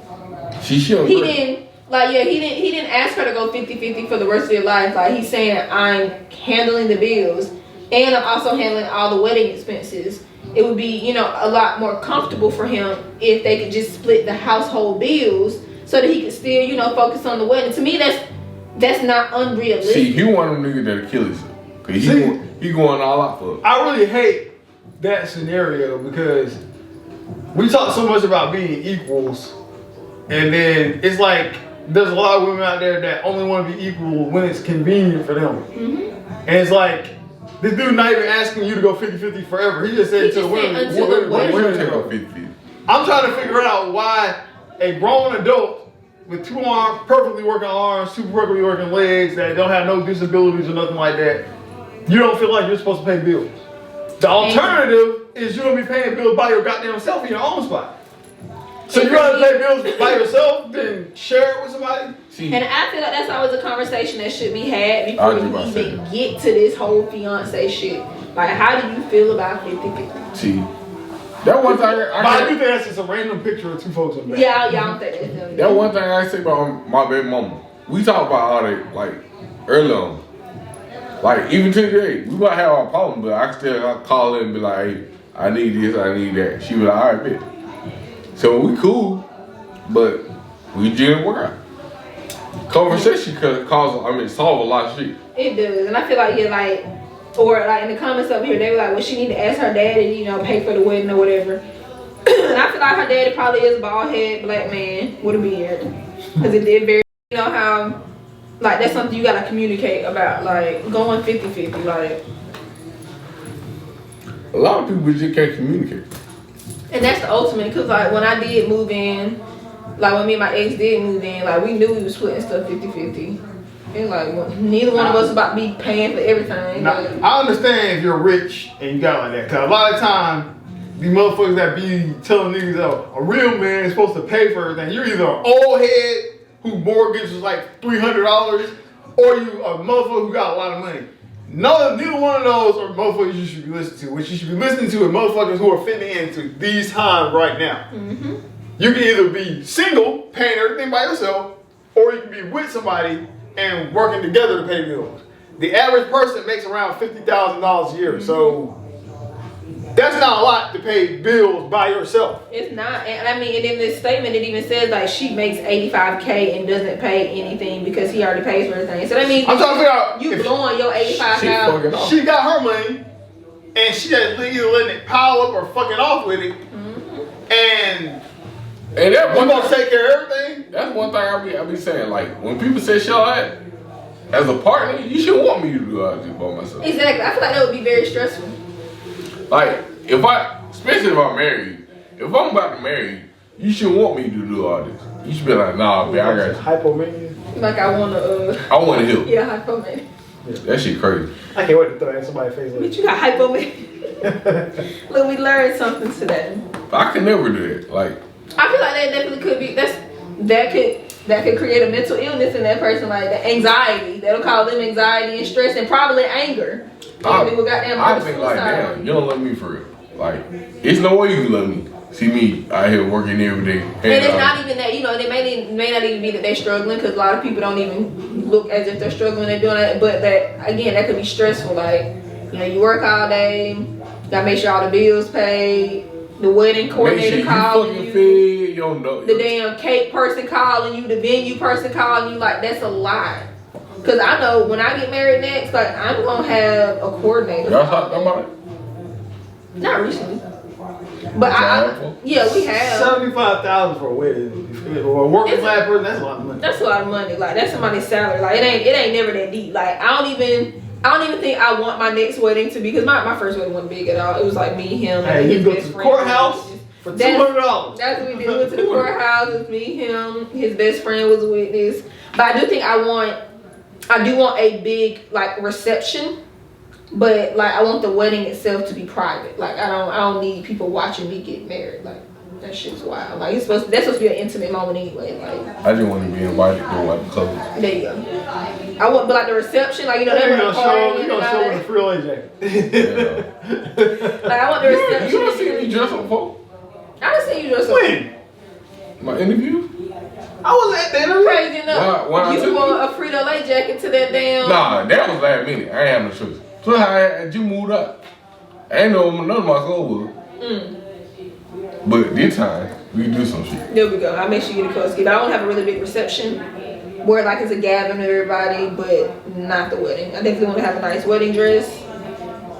He didn't ask her to go 50-50 for the rest of their life. Like, he's saying I'm handling the bills and I'm also handling all the wedding expenses. It would be, a lot more comfortable for him if they could just split the household bills so that he could still, focus on the wedding. To me, that's not unrealistic. See, he one of them niggas that'll kill himself. Cause he going all out for it. I really hate that scenario because we talk so much about being equals, and then it's like there's a lot of women out there that only want to be equal when it's convenient for them. Mm-hmm. And it's like, this dude not even asking you to go 50-50 forever. He just said until the wedding. I'm trying to figure out why a grown adult with two arms, perfectly working arms, two perfectly working legs that don't have no disabilities or nothing like that, you don't feel like you're supposed to pay bills. The alternative is you're gonna be paying bills by your goddamn self in your own spot. So you'd rather pay bills by yourself than share it with somebody? And I feel like that's always a conversation that should be had before you even get to this whole fiance shit. Like, how do you feel about 50-50? See, that one thing I do think that's just a random picture of two folks in the back. Yeah, I don't think that's them. That one thing I say about my baby mama. We talk about all that, like, early on. Like, even today, we might have our problem, but I still call her and be like, hey, I need this, I need that. She be like, all right, bitch. So we cool, but we didn't work out. Conversation could solve a lot of shit. It does, and I feel like or in the comments up here, they were like, well, she need to ask her daddy, pay for the wedding or whatever. And I feel like her daddy probably is a bald head black man with a beard, because it did very, how, like, that's something you gotta communicate about, like going 50-50, like. A lot of people just can't communicate. And that's the ultimate, because like when I did move in, like when me and my ex did move in, like we knew we was splitting stuff 50-50. And like neither one of us about to be paying for everything. Now, I understand if you're rich and you got like that, because a lot of time, these motherfuckers that be telling niggas that a real man is supposed to pay for everything, you're either an old head who mortgage is like $300, or you a motherfucker who got a lot of money. No, neither one of those are motherfuckers you should be listening to. What you should be listening to is motherfuckers who are fitting into these times right now. Mm-hmm. You can either be single, paying everything by yourself, or you can be with somebody and working together to pay bills. The average person makes around $50,000 a year, so that's not a lot to pay bills by yourself. It's not, and I mean, and in this statement, it even says like she makes $85K and doesn't pay anything because he already pays for everything. So that means I'm trying to figure out you blowing your $85,000. She got her money, and she just either letting it pile up or fucking off with it, and that one gonna take care of everything. That's one thing I be saying. Like when people say shit like that, as a partner, you shouldn't want me to do all this by myself. Exactly. I feel like that would be very stressful. Like, especially if I'm married, if I'm about to marry, you shouldn't want me to do all this. You should be like, nah, man, I got you. Hypomania? Like I want to help. Yeah, hypomania. Yeah. That shit crazy. I can't wait to throw that in somebody's face. But you got hypomania. Look, we learned something today. I can never do that. Like, I feel like that definitely could be, that could that could create a mental illness in that person, like the anxiety. That'll cause them anxiety and stress and probably anger. I think like, damn, you don't love me for real. Like, it's no way you love me. See me out here working every day. And it's not even that, you know, they may not even be that they're struggling, because a lot of people don't even look as if they're struggling, they're doing it. But that, again, that could be stressful. Like, you know, you work all day, gotta make sure all the bills paid, the wedding coordinator calling you, the damn cake person calling you, the venue person calling you. Like, that's a lot. Because I know when I get married next, like, I'm gonna have a coordinator. Y'all talking about it? Not recently. But yeah, we have $75,000 for a wedding. Or a working class person, that's a lot of money. That's a lot of money. Like, that's somebody's salary. Like, it ain't never that deep. Like, I don't even think I want my next wedding to be, because my first wedding wasn't big at all. It was like me, him, and his best friend. You go to the courthouse for $200. That's what we did. We went to the courthouse. It was me, him, his best friend was a witness. But I do think I do want a big, like, reception. But, like, I want the wedding itself to be private. Like, I don't need people watching me get married. Like, that shit's wild. Like, that's supposed to be an intimate moment anyway. Like, I just want to be invited to like the club. There you go. I want, but like the reception, like, you know, they're gonna show in a Frito jacket. Like, I want the reception. You don't see me dress up before? I done seen you dress up. When? My interview? I was at the interview. Crazy enough. You wore a Frito Lay jacket to that damn. Nah, that was last minute. I ain't have no choice. So how you moved up? I ain't know none of my clothes was. But this time, we do some shit. There we go. I'll make sure you get a close gift. I don't have a really big reception where, like, it's a gathering of everybody, but not the wedding. I definitely want to have a nice wedding dress.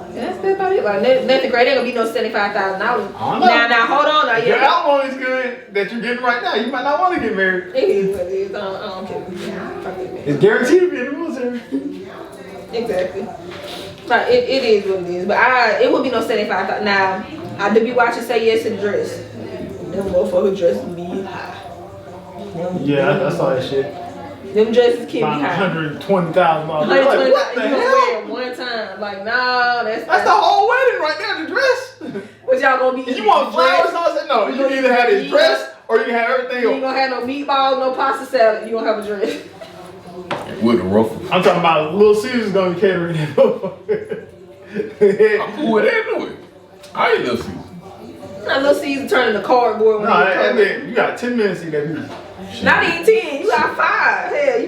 And that's about it. Like, nothing great. Ain't gonna be no $75,000. Now, hold on. Now, your album is good that you're getting right now. You might not want to get married. It is what it is. I don't care. It's guaranteed to be in the military. Exactly. Like, it is what it is. But it would be no $75,000. Now, I do be watching Say Yes to the Dress. Them motherfucker dresses be high. Yeah, I saw that shit. Them dresses keep me high. $120,000. $120,000. You gonna wear it one time. Like, nah, that's the whole wedding right there, the dress. What y'all gonna be eating? You want flowers? I said no. You can either have this dress or you can have everything else. You ain't gonna have no meatballs, no pasta salad. You gonna have a dress. With the ruffles. I'm talking about Little Caesar's gonna be catering that motherfucker. I'm cool with that anyway. I ain't Little Caesar. Not Little Caesar turning to cardboard when you got 10 minutes to eat that meat. Not even 10, you got 5. Hell, you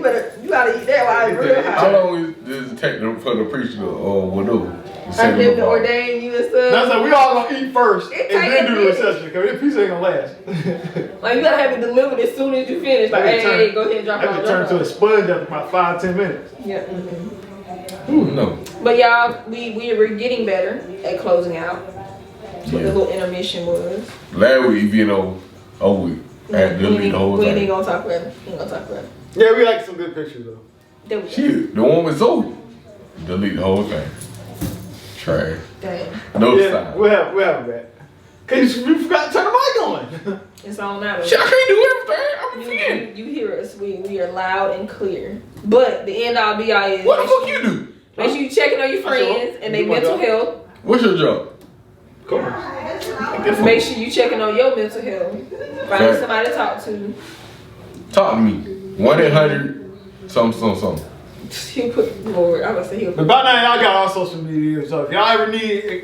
gotta eat that while it's real high. How long does it take for the preacher or whatever? I'm living to ordain you and stuff. That's like we all gonna eat first and then do the reception, because this piece ain't gonna last. Like, you gotta have it delivered as soon as you finish. Like, hey, go ahead and drop it off. I turn to a sponge after about 5-10 minutes. Yeah. Ooh, no. But y'all, we were getting better at closing out. That's what the little intermission was. Last week, we We ain't gonna talk about it. Yeah, we like some good pictures though. Shit, the one with Zoe. Delete the whole thing. Trash. Damn. No yeah, sign. We'll have that. Cause you forgot to turn the mic on. It's on now. Shit, I can't do everything. I'm a fan. You hear us. We are loud and clear. But the end all be all is. What the fuck you do? Make sure you checking on your friends and their mental health. What's your job? Come on. Make sure you checking on your mental health. Find somebody to talk to. Talk to me. 1-800 something. He'll put Lord. I would say he'll. But by now y'all got all social media, so if y'all ever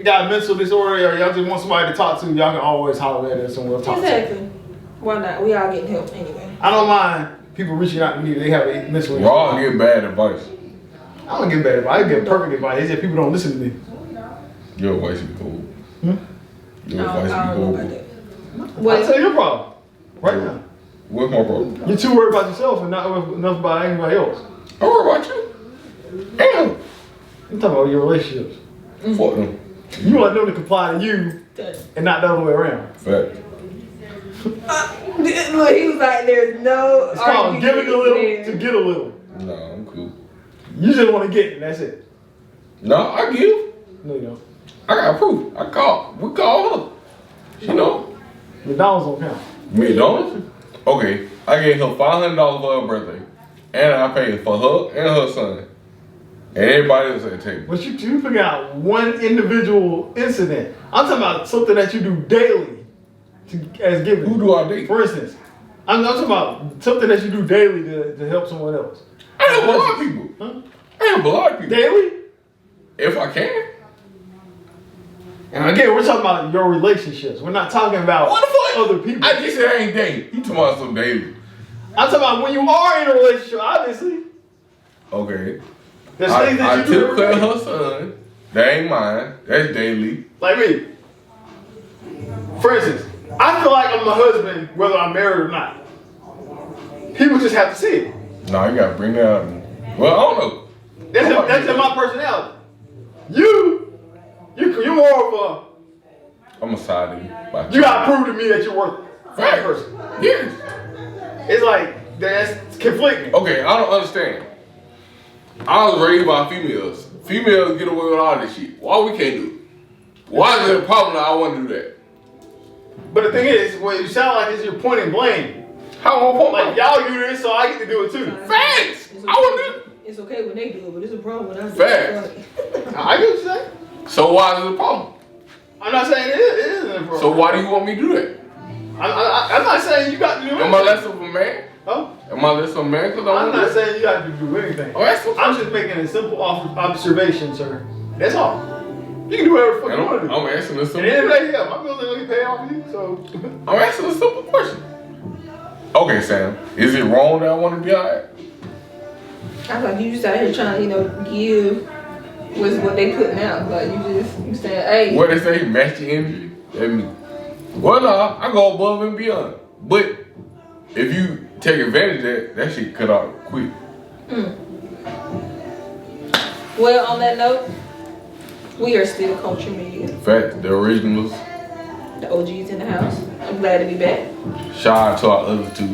got a mental disorder or y'all just want somebody to talk to, y'all can always holler at us and we'll talk to you. Exactly. Why not? We all getting help anyway. I don't mind people reaching out to me if they have a mental disorder. We're all getting bad advice. I don't give bad advice. I give perfect advice. It's just people don't listen to me. Your advice is cool. Your advice is cool. I'll tell you your problem right now. What's my problem? You're too worried about yourself and not enough about anybody else. I worry about you. Damn. I'm talking about your relationships. Fuck them. You want them to comply to you and not the other way around. Fact. Look, he was like, there's no. It's called giving a little to get a little. No, I'm cool. You just want to get it, and that's it. No, I give. No, you don't. I got proof. We called her. You know. McDonald's don't count. McDonald's? Okay, I gave her $500 for her birthday. And I paid for her and her son. And everybody else at the table. But you figure out one individual incident. I'm talking about something that you do daily as giving. Who do I date? For instance, I'm talking about something that you do daily to help someone else. I help a lot of people. Huh? I help a lot of people. Daily? If I can. And again, we're talking about your relationships. We're not talking about What the fuck? other people. I just said I ain't dating. You talking about some daily. I'm talking about when you are in a relationship, obviously. Okay. There's things that I you do. took care every of day. her son. That ain't mine. That's daily. Like me. For instance, I feel like I'm a husband whether I'm married or not. People just have to see it. No, you gotta bring that up. Well, I don't know. That's in my personality. You're more of I'm a side of you. a, you gotta prove to me that you're worth it. That person. Yes. It's like, that's conflicting. Okay, I don't understand. I was raised by females. Females get away with all this shit. Why we can't do it? Why is it a problem that I want to do that? But the thing is, what you sound like is you're pointing blame. How am I Like, y'all do this, so I get to do it too. Facts! I want to do it. It's okay when they do it, but it's a problem when I do Facts. it. I get what you're saying. So why is it a problem? I'm not saying it isn't a problem. So why do you want me to do that? I'm not saying you got to do Am I anything. less of a man? Oh, Am I less of a man because I I'm want not to? saying you got to do anything. Oh, that's I'm just making a simple observation, sir. That's all. You can do whatever the fuck you want to do. I'm asking a At simple the end of the question. day, yeah, my bills ain't gonna get paid off of you, so. I'm asking a simple question. Okay, Sam. Is it wrong that I want to be alright? I feel like you just out here trying to, give was what they putting out. Like you saying, hey. What they say, match your energy. That me. Well, no, I go above and beyond. But if you take advantage of that shit cut out quick. Well, on that note, we are still Culture Media. Fact, the originals. The OGs in the house. I'm glad to be back. Shout out to our other two.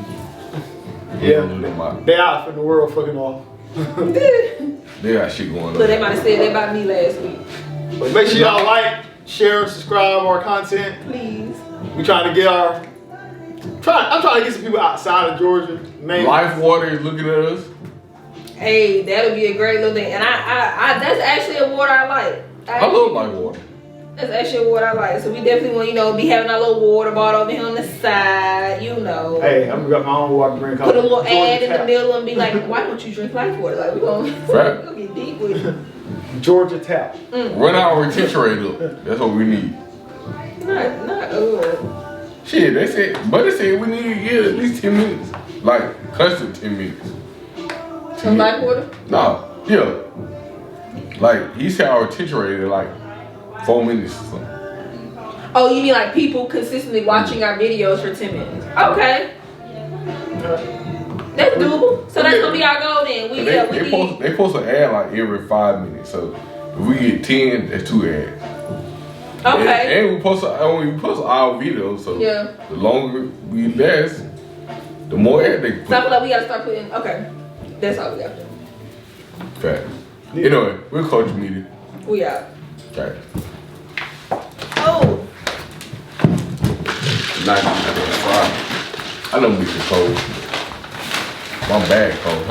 Yeah. They out from the world fucking off. They got shit going Look, they on. might have said that about me last week. But make sure y'all like, share, subscribe our content. Please. We trying to get I'm trying to get some people outside of Georgia. Mainly. Life Water is looking at us. Hey, that'll be a great little thing. And I that's actually a water I like. I love Life Water. That's actually a water I like. So we definitely want, be having our little water bottle over here on the side, Hey, I'm gonna got my own water drink. Put a little ad in the middle and be like, why don't you drink Life Water? Like, we're gonna get deep with it. Georgia Tap. Run our retention rate up. That's what we need. Not Shit, they said we need to get at least 10 minutes. Like, constant 10 minutes. Some Life Water? No, yeah. Like, he said our retention rate is like 4 minutes or something. Oh, you mean like people consistently watching our videos for 10 minutes? Okay. That's doable. So that's gonna be our goal then. They post an ad like every 5 minutes. So if we get 10, that's 2 ads. Okay. And we post our videos, so Yeah. the longer we last, the more ad they put. So I feel like we gotta start putting. Okay. That's all we got to do. Fact. Anyway, we're Culture Media. We out. Fact. Oh. Night. I know we can cold. My bag cold.